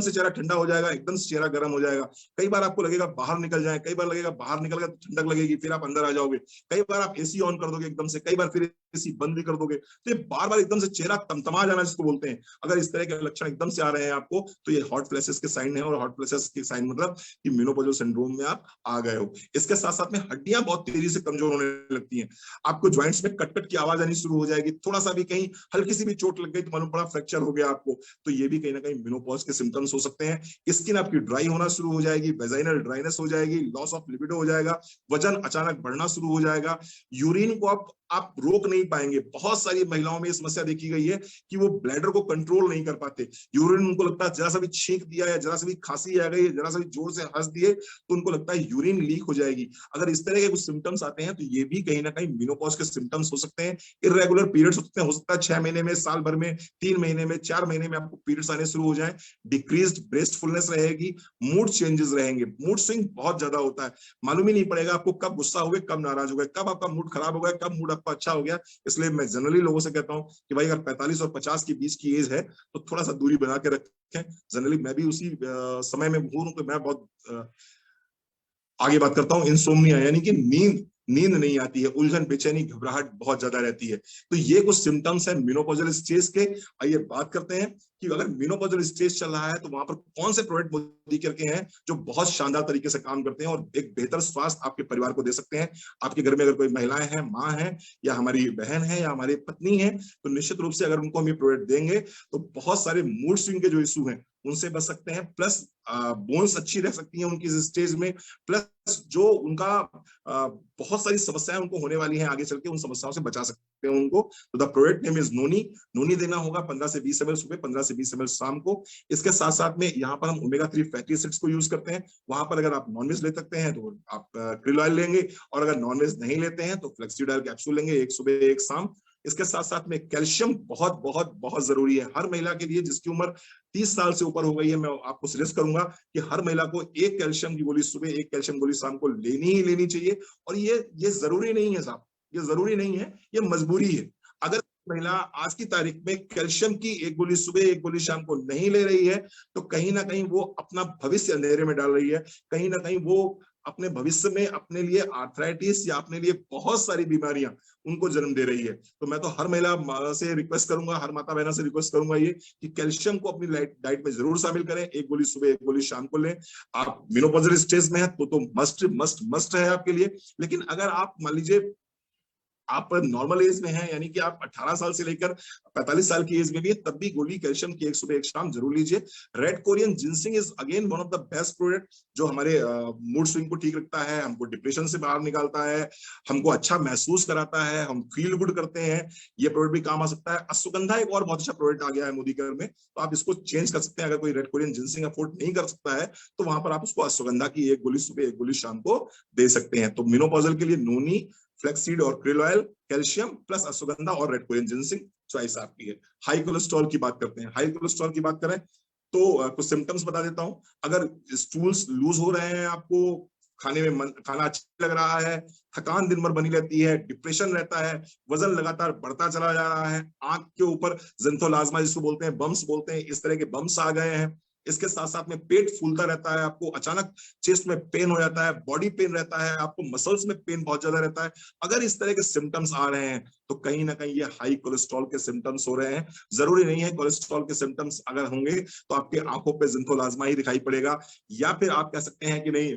से चेहरा ठंडा हो जाएगा, एकदम से चेहरा गर्म हो जाएगा। कई बार आपको लगेगा बाहर निकल जाए, कई बार लगेगा बाहर निकल गया तो ठंडक लगेगी, फिर आप अंदर आ जाओगे। कई बार आप एसी ऑन कर दोगे एकदम से, कई बार फिर एसी बंद भी कर दोगे। तो ये बार बार एकदम से चेहरा तमतमा जाना जिसको बोलते हैं, अगर इस तरह के लक्षण एकदम से आ रहे हैं आपको तो ये हॉट फ्लैशेस के साइन है। और हॉट फ्लैशेस के साइन मतलब कि मेनोपॉजल सिंड्रोम में आप आ गए हो। इसके साथ साथ में हड्डियां बहुत तेजी से कमजोर होने लगती हैं, आपको ज्वाइंट्स में कट की आवाज आनी शुरू हो जाएगी, थोड़ा सा भी कहीं हल्की सी भी चोट लग गई तो मालूम पड़ा फ्रैक्चर हो गया आपको, तो ये भी कहीं ना कहीं मेनोपॉज के सिम्टम्स हो सकते हैं। स्किन आपकी ड्राई होना शुरू हो जाएगी, वेजाइनल ड्राइनेस हो जाएगी, लॉस ऑफ लिबिडो हो जाएगा, वजन अचानक बढ़ना शुरू हो जाएगा। यूरिन को आप रोक नहीं पाएंगे। बहुत सारी महिलाओं में समस्या देखी गई है कि वो ब्लैडर को कंट्रोल नहीं कर पाते। यूरिन उनको लगता है जरा सा भी छींक दिया या जरा सा भी खांसी आ गई, जरा सा भी जोर से हंस दिए तो उनको लगता है यूरिन लीक हो जाएगी। अगर इस तरह के कुछ सिम्टम्स आते हैं तो ये भी कहीं ना कहीं मेनोपॉज के सिम्टम्स हो सकते हैं। इर्रेगुलर पीरियड्स हो सकता है 6 महीने में, साल भर में, 3 महीने में, 4 महीने में आपको पीरियड्स आने शुरू हो जाए। डिक्रीज्ड ब्रेस्टफुलनेस रहेगी, मूड चेंजेस रहेंगे, मूड स्विंग बहुत ज्यादा होता है, मालूम ही नहीं पड़ेगा आपको कब गुस्सा हो गए, कब नाराज हो गए, कब आपका मूड खराब हो गया, कब मूड आपका अच्छा हो गया। इसलिए मैं जनरली लोगों से कहता हूं कि भाई अगर 45 और 50 के बीच की एज है तो थोड़ा सा दूरी बना के रखें। जनरली मैं भी उसी समय में हूं तो मैं बहुत आगे बात करता हूं। इंसोम्निया यानी कि नींद नहीं आती है, उलझन, बेचैनी, घबराहट बहुत ज्यादा रहती है। तो ये कुछ सिम्टम्स है मेनोपॉजल स्टेज के। आइए बात करते हैं कि अगर मेनोपॉजल स्टेज चल रहा है तो वहां पर कौन से प्रोडक्ट मोदी केयर के हैं जो बहुत शानदार तरीके से काम करते हैं और एक बेहतर स्वास्थ्य आपके परिवार को दे सकते हैं। आपके घर में अगर कोई महिलाएं हैं, माँ है या हमारी बहन है या हमारी पत्नी है, तो निश्चित रूप से अगर उनको हम ये प्रोडक्ट देंगे तो बहुत सारे मूड स्विंग के जो इशू हैं उनसे बच सकते हैं। प्लस बोन्स अच्छी रह सकती हैं उनकी स्टेज में। प्लस जो उनका बहुत सारी समस्याएं उनको होने वाली हैं आगे चल के, उन समस्याओं से बचा सकते हैं उनको। तो द प्रोडक्ट नेम इज नोनी। नोनी देना होगा 15 से 20 ml सुबह, 15 से 20 ml शाम को। इसके साथ साथ में यहाँ पर हम ओमेगा 3 फैटी एसिड्स को यूज करते हैं। वहां पर अगर आप नॉनवेज ले सकते हैं तो आप क्रिल ऑयल लेंगे, और अगर नॉनवेज नहीं लेते हैं तो फ्लेक्सीडॉयल कैप्सूल लेंगे, एक सुबह एक शाम। इसके साथ साथ में कैल्शियम बहुत बहुत बहुत जरूरी है हर महिला के लिए जिसकी उम्र 30 साल से ऊपर हो गई है। मैं आपको सजेस्ट करूंगा कि हर महिला को एक कैल्शियम की गोली सुबह, एक कैल्शियम गोली शाम को लेनी ही लेनी चाहिए। और ये जरूरी नहीं है साहब, ये जरूरी नहीं है, ये मजबूरी है। अगर महिला आज की तारीख में कैल्शियम की एक गोली सुबह, एक गोली शाम को नहीं ले रही है तो कहीं ना कहीं वो अपना भविष्य अंधेरे में डाल रही है। कहीं ना कहीं वो अपने भविष्य में अपने लिए आर्थराइटिस या अपने लिए बहुत सारी बीमारियां उनको जन्म दे रही है। तो मैं तो हर महिला से रिक्वेस्ट करूंगा, हर माता बहना से रिक्वेस्ट करूंगा ये कि कैल्शियम को अपनी डाइट में जरूर शामिल करें। एक गोली सुबह, एक गोली शाम को लें। आप मेनोपॉजल स्टेज में है तो मस्ट मस्ट मस्ट है आपके लिए। लेकिन अगर आप मान लीजिए आप नॉर्मल एज में हैं, यानी कि आप 18 साल से लेकर 45 साल की एज में भी है, तब भी गोली कैल्शियम की एक सुबह एक शाम जरूर लीजिए। Red Korean ginseng is again one of the best product, जो हमारे मूड स्विंग को ठीक रखता है, हमको डिप्रेशन से बाहर निकालता है, हमको अच्छा महसूस कराता है, हम फील गुड करते हैं। ये प्रोडक्ट भी काम आ सकता है। अश्वगंधा एक और बहुत अच्छा प्रोडक्ट आ गया है मोदी केयर में, तो आप इसको चेंज कर सकते हैं। अगर कोई रेड कोरियन जिंसिंग अफोर्ड नहीं कर सकता है तो वहां पर आप उसको अश्वगंधा की एक गोली सुबह, एक गोली शाम को दे सकते हैं। तो मेनोपॉजल के लिए नोनी, फ्लैक्सीड और krill oil, calcium plus ashwagandha और रेड कोरियन जिंसिंग चॉइस आपकी है। हाई कोलेस्ट्रॉल की बात करते हैं। हाई कोलेस्ट्रॉल की बात करें तो कुछ सिम्टम्स बता देता हूं। अगर स्टूल्स लूज हो रहे हैं, आपको खाने में खाना अच्छा लग रहा है, थकान दिन भर बनी रहती है, डिप्रेशन रहता है, वजन लगातार बढ़ता चला जा रहा है, आंख के ऊपर ज़ेंथोलाज्मा जिसको बोलते हैं, बम्स बोलते हैं, इस तरह के बम्स आ गए हैं, इसके साथ साथ में पेट फूलता रहता है, आपको अचानक चेस्ट में पेन हो जाता है, बॉडी पेन रहता है, आपको मसल्स में पेन बहुत ज्यादा रहता है, अगर इस तरह के सिम्टम्स आ रहे हैं तो कहीं ना कहीं ये हाई कोलेस्ट्रॉल के सिम्टम्स हो रहे हैं। जरूरी नहीं है कोलेस्ट्रॉल के सिम्टम्स अगर होंगे तो आपके आंखों पे ज़ेंथोलाज्मा ही दिखाई पड़ेगा, या फिर आप कह सकते हैं कि नहीं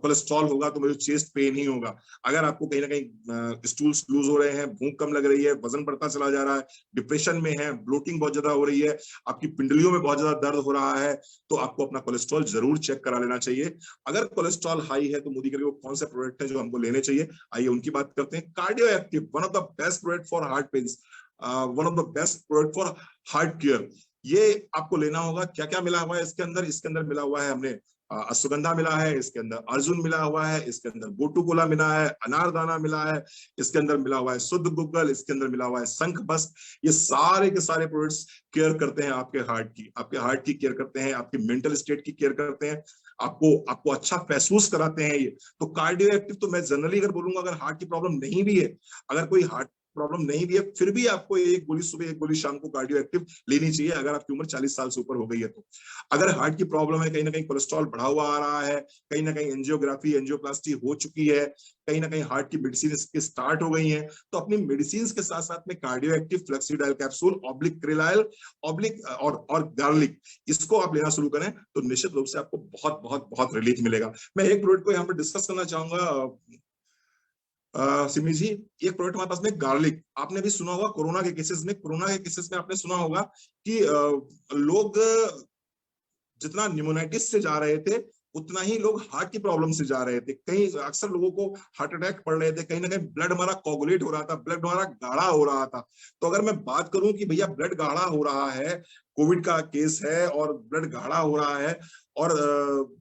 कोलेस्ट्रॉल होगा तो मुझे चेस्ट पेन ही होगा। अगर आपको कहीं ना कहीं स्टूल्स लूज हो रहे हैं, भूख कम लग रही है, वजन बढ़ता चला जा रहा है, डिप्रेशन में है, ब्लोटिंग बहुत ज्यादा हो रही है, आपकी पिंडलियों में बहुत ज्यादा दर्द हो रहा है, तो आपको अपना कोलेस्ट्रॉल जरूर चेक करा लेना चाहिए। अगर कोलेस्ट्रॉल हाई है तो मोदी के लिए कौन से प्रोडक्ट है जो हमको लेने चाहिए, आइए उनकी बात करते हैं। Cardio Active, one of the best product for heart pains, one of the best product for heart care. ये आपको लेना होगा। क्या क्या मिला हुआ है इसके अंदर? इसके अंदर मिला हुआ है हमने अश्वगंधा मिला है, इसके अंदर अर्जुन मिला हुआ है, इसके अंदर गोटूकोला मिला है, अनारदाना मिला है, इसके अंदर मिला हुआ है शुद्ध गुग्गल, इसके अंदर मिला हुआ है शंख बस। ये सारे के सारे प्रोडक्ट्स केयर करते हैं आपके हार्ट की, आपके हार्ट की केयर करते हैं, आपकी मेंटल स्टेट की केयर करते हैं, आपको आपको अच्छा महसूस कराते हैं ये। तो कार्डियो एक्टिव तो मैं जनरली अगर बोलूंगा, अगर हार्ट की प्रॉब्लम नहीं भी है, अगर कोई हार्ट प्रॉब्लम नहीं भी है, फिर भी आपको एक गोली सुबह, एक गोली शाम को कार्डियो एक्टिव लेनी चाहिए अगर आपकी उम्र 40 साल से ऊपर हो गई है तो। अगर हार्ट की प्रॉब्लम है, कहीं ना कहीं कोलेस्ट्रॉल बढ़ा हुआ आ रहा है, कहीं ना कहीं एंजियोग्राफी, एंजियोप्लास्टी हो चुकी है, कहीं ना कहीं हार्ट की मेडिसिन स्टार्ट हो गई है, तो अपनी मेडिसिन के साथ साथ में कार्डियो एक्टिव, फ्लेक्सीडाइल कैप्सूल, ऑब्लिक क्रिलाइल, ऑब्लिक और गार्लिक, इसको आप लेना शुरू करें तो निश्चित रूप से आपको बहुत बहुत बहुत रिलीफ मिलेगा। मैं एक प्रोडक्ट को यहाँ पर डिस्कस करना चाहूंगा सिमी जी। एक प्रोडक्ट हमारे पास में गार्लिक, आपने भी सुना होगा कोरोना के केसेस में, आपने सुना होगा कि लोग जितना न्यूमोनाइटिस से जा रहे थे उतना ही लोग हार्ट की प्रॉब्लम से जा रहे थे। कहीं अक्सर लोगों को हार्ट अटैक पड़ रहे थे, कहीं ना कहीं ब्लड हमारा कोगुलेट हो रहा था, ब्लड हमारा गाढ़ा हो रहा था। तो अगर मैं बात करूं कि भैया ब्लड गाढ़ा हो रहा है, कोविड का केस है और ब्लड गाढ़ा हो रहा है, और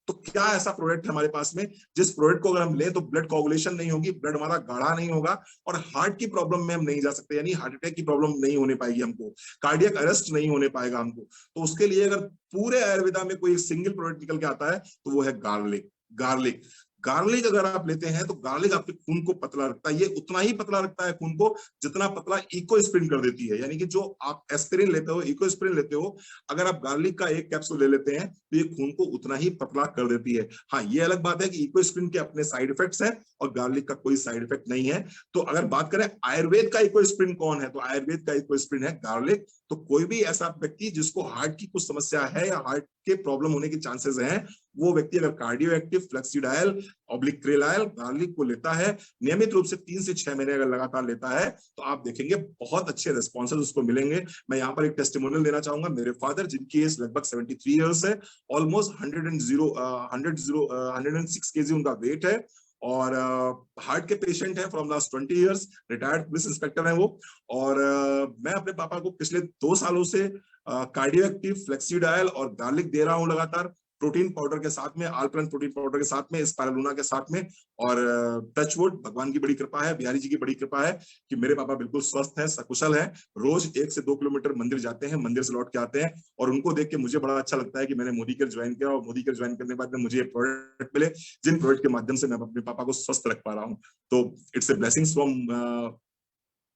तो क्या ऐसा प्रोडक्ट है हमारे पास में जिस प्रोडक्ट को अगर हम लें तो ब्लड कोगुलेशन नहीं होगी, ब्लड हमारा गाढ़ा नहीं होगा और हार्ट की प्रॉब्लम में हम नहीं जा सकते, यानी हार्ट अटैक की प्रॉब्लम नहीं होने पाएगी हमको, कार्डियक अरेस्ट नहीं होने पाएगा हमको। तो उसके लिए अगर पूरे आयुर्वेदा में कोई सिंगल प्रोडक्ट निकल के आता है तो वो है गार्लिक। गार्लिक गार्लिक अगर आप लेते हैं तो गार्लिक आपके खून को पतला रखता है। ये उतना ही पतला रखता है खून को जितना पतला इकोस्प्रिन कर देती है, यानी कि जो आप एस्पिरिन लेते हो, इकोस्प्रिन लेते हो, अगर आप गार्लिक का एक कैप्सूल ले लेते हैं तो ये खून को उतना ही पतला कर देती है। हाँ, ये अलग बात है कि इकोस्प्रिन के अपने साइड इफेक्ट्स हैं और गार्लिक का कोई साइड इफेक्ट नहीं है। तो अगर बात करें आयुर्वेद का इकोस्प्रिन कौन है, तो आयुर्वेद का इकोस्प्रिन है गार्लिक। तो कोई भी ऐसा व्यक्ति जिसको हार्ट की कुछ समस्या है या हार्ट के प्रॉब्लम होने के चांसेस हैं, वो व्यक्ति अगर कार्डियो एक्टिव, फ्लेक्सीडाइल, ऑब्लिक क्रिलाइल, गार्लिक को लेता है नियमित रूप से 3 से 6 महीने अगर लगातार लेता है तो आप देखेंगे बहुत अच्छे रिस्पॉन्सेज उसको मिलेंगे। मैं यहाँ पर एक टेस्टिमोनियल देना चाहूंगा। मेरे फादर, जिनकी एज लगभग 73 इयर्स है, ऑलमोस्ट 106 केजी उनका वेट है और हार्ट के पेशेंट है from last 20 years, retired police inspector है वो। और मैं अपने पापा को पिछले 2 सालों से कार्डियो एक्टिव, फ्लेक्सीडाइल और गार्लिक दे रहा हूं लगातार, प्रोटीन पाउडर के साथ में, आल्प्लन प्रोटीन पाउडर के साथ में, स्पाइरुलिना के साथ में। और टचवुड, भगवान की बड़ी कृपा है, बिहारी जी की बड़ी कृपा है कि मेरे पापा बिल्कुल स्वस्थ हैं, सकुशल हैं, रोज 1 से 2 किलोमीटर मंदिर जाते हैं, मंदिर से लौट के आते हैं। और उनको देख के मुझे बड़ा अच्छा लगता है कि मैंने मोदी केयर ज्वाइन किया और मोदी केयर ज्वाइन करने के बाद में मुझे ये प्रोडक्ट मिले जिन प्रोडक्ट के माध्यम से मैं अपने पापा को स्वस्थ रख पा रहा हूँ। तो it's a blessings from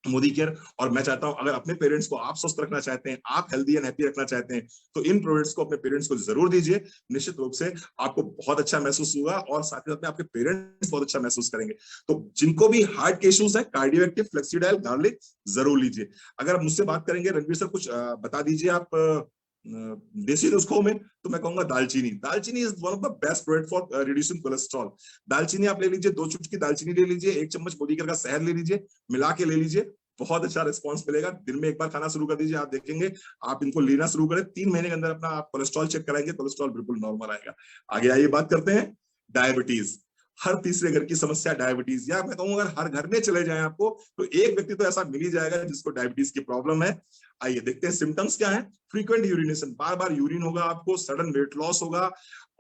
Modi care. और मैं चाहता हूं अगर अपने पेरेंट्स को आप स्वस्थ रखना चाहते हैं, आप हेल्दी एंड हैप्पी रखना चाहते हैं, तो इन प्रोडक्ट्स को अपने पेरेंट्स को जरूर दीजिए। निश्चित रूप से आपको बहुत अच्छा महसूस होगा और साथ ही साथ में आपके पेरेंट्स बहुत अच्छा महसूस करेंगे। तो जिनको भी हार्ट के इश्यूज है, कार्डियो एक्टिव फ्लेक्सीडाइल गार्लिक जरूर लीजिए। अगर आप मुझसे बात करेंगे रणवीर सर, कुछ बता दीजिए आप देसी नुस्खों में, तो मैं कहूंगा दालचीनी। दालचीनी is one of the best product for reducing cholesterol. दालचीनी आप ले लीजिए, 2 चुटकी दालचीनी ले लीजिए, 1 चम्मच मोदीकर का शहद ले लीजिए, मिला के ले लीजिए, बहुत अच्छा रिस्पांस मिलेगा। दिन में एक बार खाना शुरू कर दीजिए, आप देखेंगे आप इनको लेना शुरू करें, 3 महीने के अंदर अपना आप कोलेस्ट्रॉल चेक कराएंगे, कोलेस्ट्रॉल बिल्कुल नॉर्मल आएगा। आगे आइए बात करते हैं डायबिटीज। हर तीसरे घर की समस्या डायबिटीज, या मैं कहूंगा अगर हर घर में चले जाएं आपको, तो एक व्यक्ति तो ऐसा मिल ही जाएगा जिसको डायबिटीज की प्रॉब्लम है। आइए देखते हैं सिम्टम्स क्या है। फ्रीक्वेंट यूरिनेशन, बार बार यूरिन होगा आपको, सडन वेट लॉस होगा,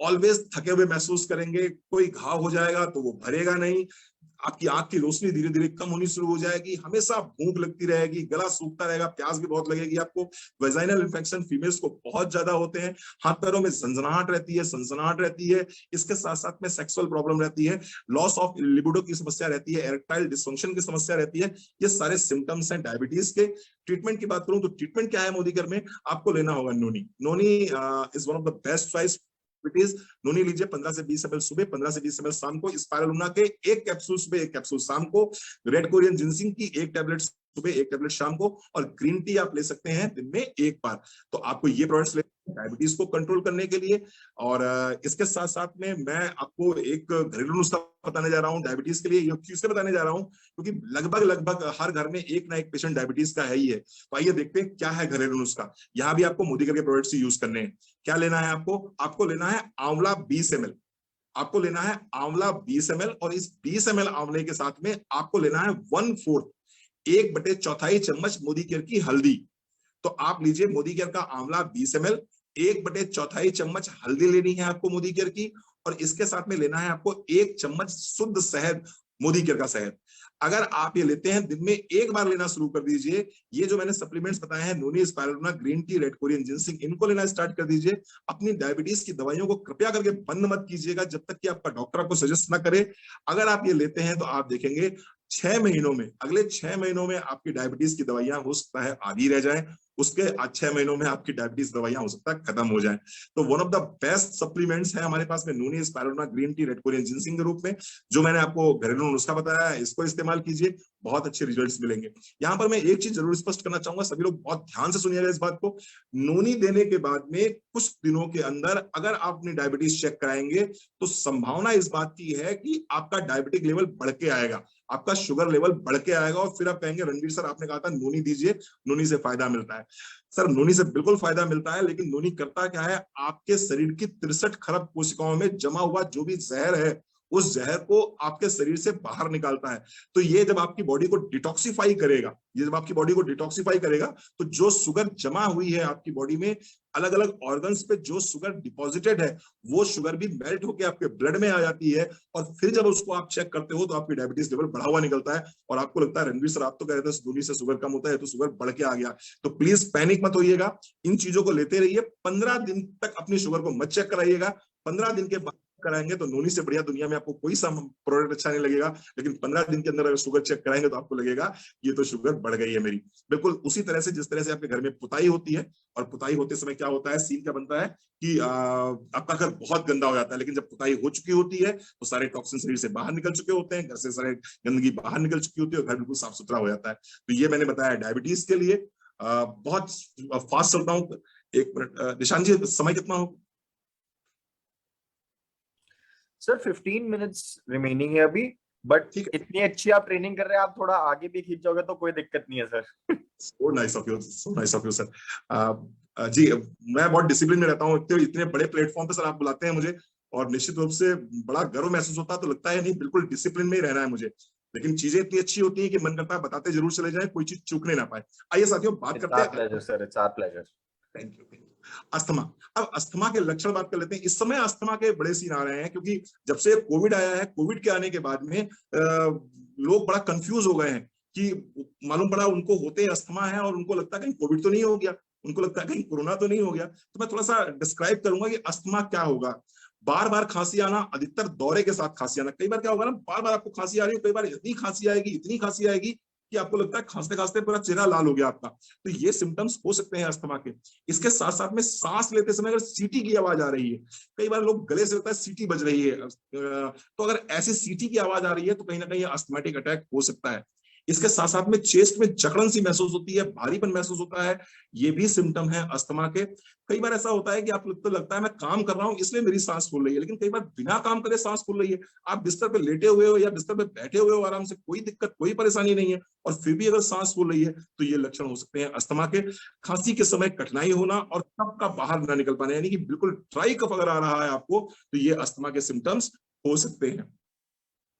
ऑलवेज थके हुए महसूस करेंगे, कोई घाव हो जाएगा तो वो भरेगा नहीं, आपकी आंख की रोशनी धीरे धीरे कम होनी शुरू हो जाएगी, हमेशा भूख लगती रहेगी, गला सूखता रहेगा, प्यास भी बहुत लगेगी आपको। वेजाइनल इन्फेक्शन फीमेल्स को बहुत ज्यादा होते हैं, हाथ पैरों में झंझनाहट रहती है, सनसनाहट रहती है, इसके साथ साथ में सेक्सुअल प्रॉब्लम रहती है, लॉस ऑफ लिबिडो की समस्या रहती है, एरेक्टाइल डिसफंक्शन की समस्या रहती है। ये सारे सिम्टम्स हैं डायबिटीज के। ट्रीटमेंट की बात करूं तो ट्रीटमेंट क्या है मोदीकर में, आपको लेना होगा noni. Noni is one of the best choice. Noni लीजिए 15 से 20 ml सुबह, 15 से 20 ml शाम को। स्पाइरुलिना के 1 कैप्सूल सुबह, 1 कैप्सूल शाम को। रेड कोरियन जिंसिंग की 1 टैबलेट सुबह, 1 टैबलेट शाम को। और ग्रीन टी आप ले सकते हैं दिन में 1 बार। तो आपको ये प्रोडक्ट्स ले डायबिटीज को कंट्रोल करने के लिए। और इसके साथ साथ में मैं आपको एक घरेलू नुस्खा बताने जा रहा हूँ डायबिटीज के लिए। ये क्यों से बताने जा रहा हूँ, क्योंकि लगभग लगभग हर घर में एक ना एक पेशेंट डायबिटीज का है ही है। तो आइए देखते हैं क्या है घरेलू नुस्खा। यहाँ भी आपको मोदी के प्रोडक्ट्स यूज करने हैं। क्या लेना है आपको लेना है आंवला 20 ml। आपको लेना है आंवला 20 ml, और इस 20 ml आंवले के साथ में आपको लेना है 1/4, 1/4 चम्मच मोदी केयर की हल्दी। तो आप लीजिए मोदी केयर का आंवला 20 ml, 1/4 चम्मच हल्दी लेनी है आपको मोदी केयर की, और इसके साथ में लेना है आपको 1 चम्मच शुद्ध शहद, मोदी केयर का शहद। अगर आप ये लेते हैं दिन में 1 बार लेना शुरू कर दीजिए। ये जो मैंने सप्लीमेंट्स बताए हैं, noni, spirulina, green tea, red Korean ginseng, इनको लेना स्टार्ट कर दीजिए। अपनी डायबिटीज की दवाइयों को कृपया करके बंद मत कीजिएगा जब तक कि आपका डॉक्टर आपको सजेस्ट ना करे। अगर आप ये लेते हैं तो आप देखेंगे 6 महीनों में, अगले 6 महीनों में आपकी डायबिटीज की दवाइयां हो सकता है आधी रह जाए, उसके 6 महीनों में आपकी डायबिटीज दवाइयां हो सकता है खत्म हो जाए। तो one of the best supplements है हमारे पास में noni, spirulina, green tea, red Korean ginseng के रूप में। जो मैंने आपको घरेलू नुस्खा बताया है, इसको इस्तेमाल कीजिए, बहुत अच्छे रिजल्ट्स मिलेंगे। यहाँ पर मैं एक चीज जरूर स्पष्ट करना चाहूंगा, सभी लोग बहुत ध्यान से सुनिएगा इस बात को। नोनी देने के बाद में कुछ दिनों के अंदर अगर आप अपनी डायबिटीज चेक कराएंगे, तो संभावना इस बात की है कि आपका डायबिटिक लेवल बढ़ के आएगा, आपका शुगर लेवल बढ़ के आएगा, और फिर आप कहेंगे रणवीर सर आपने कहा था नोनी दीजिए, नोनी से फायदा मिलता है। सर नोनी से बिल्कुल फायदा मिलता है, लेकिन नोनी करता क्या है, आपके शरीर की 63 खरब कोशिकाओं में जमा हुआ जो भी जहर है, उस जहर को आपके शरीर से बाहर निकालता है। तो ये जब आपकी बॉडी को डिटॉक्सिफाई करेगा, तो जो शुगर जमा हुई है आपकी बॉडी में, अलग अलग ऑर्गन्स पे जो शुगर डिपॉजिटेड है, वो शुगर भी मेल्ट होकर आपके ब्लड में आ जाती है। और फिर जब उसको आप चेक करते हो तो आपकी डायबिटीज लेवल बढ़ा हुआ निकलता है, और आपको लगता है रणवीर सर आप तो कह रहे थे नोनी से शुगर कम होता है, तो शुगर बढ़ के आ गया। तो प्लीज पैनिक मत होइएगा, इन चीजों को लेते रहिए। 15 दिन तक अपनी शुगर को मत चेक कराइएगा। 15 दिन के बाद कराएंगे तो नोनी से बढ़िया दुनिया में आपको कोई सा प्रोडक्ट अच्छा नहीं लगेगा, लेकिन 15 दिन के अंदर अगर शुगर चेक कराएंगे तो आपको लगेगा ये तो शुगर बढ़ गई है मेरी। बिल्कुल उसी तरह से जिस तरह से आपके घर में पुताई होती है, और पुताई होते समय क्या होता है, सीन क्या बनता है कि आपका घर बहुत गंदा हो जाता है, लेकिन जब पुताई हो चुकी होती है तो सारे टॉक्सिन शरीर से बाहर निकल चुके होते हैं, घर से सारे गंदगी बाहर निकल चुकी होती है, और घर बिल्कुल साफ सुथरा हो जाता है। तो ये मैंने बताया डायबिटीज के लिए। बहुत फास्ट चलता हूँ, 1 मिनट निशान जी, समय कितना हो? सर 15 मिनट्स रिमेनिंग है अभी, बट इतनी अच्छी आप ट्रेनिंग कर रहे हैं, आप थोड़ा आगे भी खींच जाओगे तो कोई दिक्कत नहीं है sir. So nice of you, so nice of you sir. जी मैं बहुत डिसिप्लिन में रहता हूँ, इतने बड़े प्लेटफॉर्म पे सर आप बुलाते हैं मुझे, और निश्चित रूप से बड़ा गर्व महसूस होता है। तो लगता है नहीं, बिल्कुल डिसिप्लिन में ही रहना है मुझे, लेकिन चीजें इतनी अच्छी होती हैं कि मन करता है बताते जरूर चले जाए, कोई चीज चूकने ना पाए। आइए साथियों बात करते हैं। Pleasure sir, it's our pleasure. Thank you. Asthma. अब अस्थमा के लक्षण बात कर लेते हैं। इस समय अस्थमा के बड़े सीन आ रहे हैं, क्योंकि जब से कोविड आया है, कोविड के आने के बाद में लोग बड़ा कंफ्यूज हो गए हैं कि मालूम पड़ा उनको होते अस्थमा है और उनको लगता है कहीं कोविड तो नहीं हो गया, उनको लगता है कहीं कोरोना तो नहीं हो गया। तो मैं थोड़ा सा डिस्क्राइब करूंगा कि अस्थमा क्या होगा। बार बार खांसी आना, अधिकतर दौरे के साथ खांसी आना। कई बार क्या होगा ना, बार बार आपको खांसी आ रही है, कई बार इतनी खांसी आएगी कि आपको लगता है खांसते खांसते पूरा चेहरा लाल हो गया आपका, तो ये सिम्टम्स हो सकते हैं अस्थमा के। इसके साथ साथ में सांस लेते समय अगर सीटी की आवाज आ रही है, कई बार लोग गले से लगता है सीटी बज रही है, तो अगर ऐसी सीटी की आवाज आ रही है तो कहीं ना कहीं अस्थमेटिक अटैक हो सकता है। इसके साथ साथ में चेस्ट में जकड़न सी महसूस होती है, भारीपन महसूस होता है, ये भी सिम्टम है अस्थमा के। कई बार ऐसा होता है कि आपको तो लगता है मैं काम कर रहा हूं इसलिए मेरी सांस फूल रही है, लेकिन कई बार बिना काम करे सांस फूल रही है। आप बिस्तर पे लेटे हुए हो या बिस्तर पे बैठे हुए हो आराम से, कोई दिक्कत कोई परेशानी नहीं है, और फिर भी अगर सांस फूल रही है तो ये लक्षण हो सकते हैं अस्थमा के। खांसी के समय कठिनाई होना और कफ का बाहर ना निकल पाना, यानी कि बिल्कुल ड्राई कफ अगर आ रहा है आपको, तो ये अस्थमा के सिम्टम्स हो सकते हैं।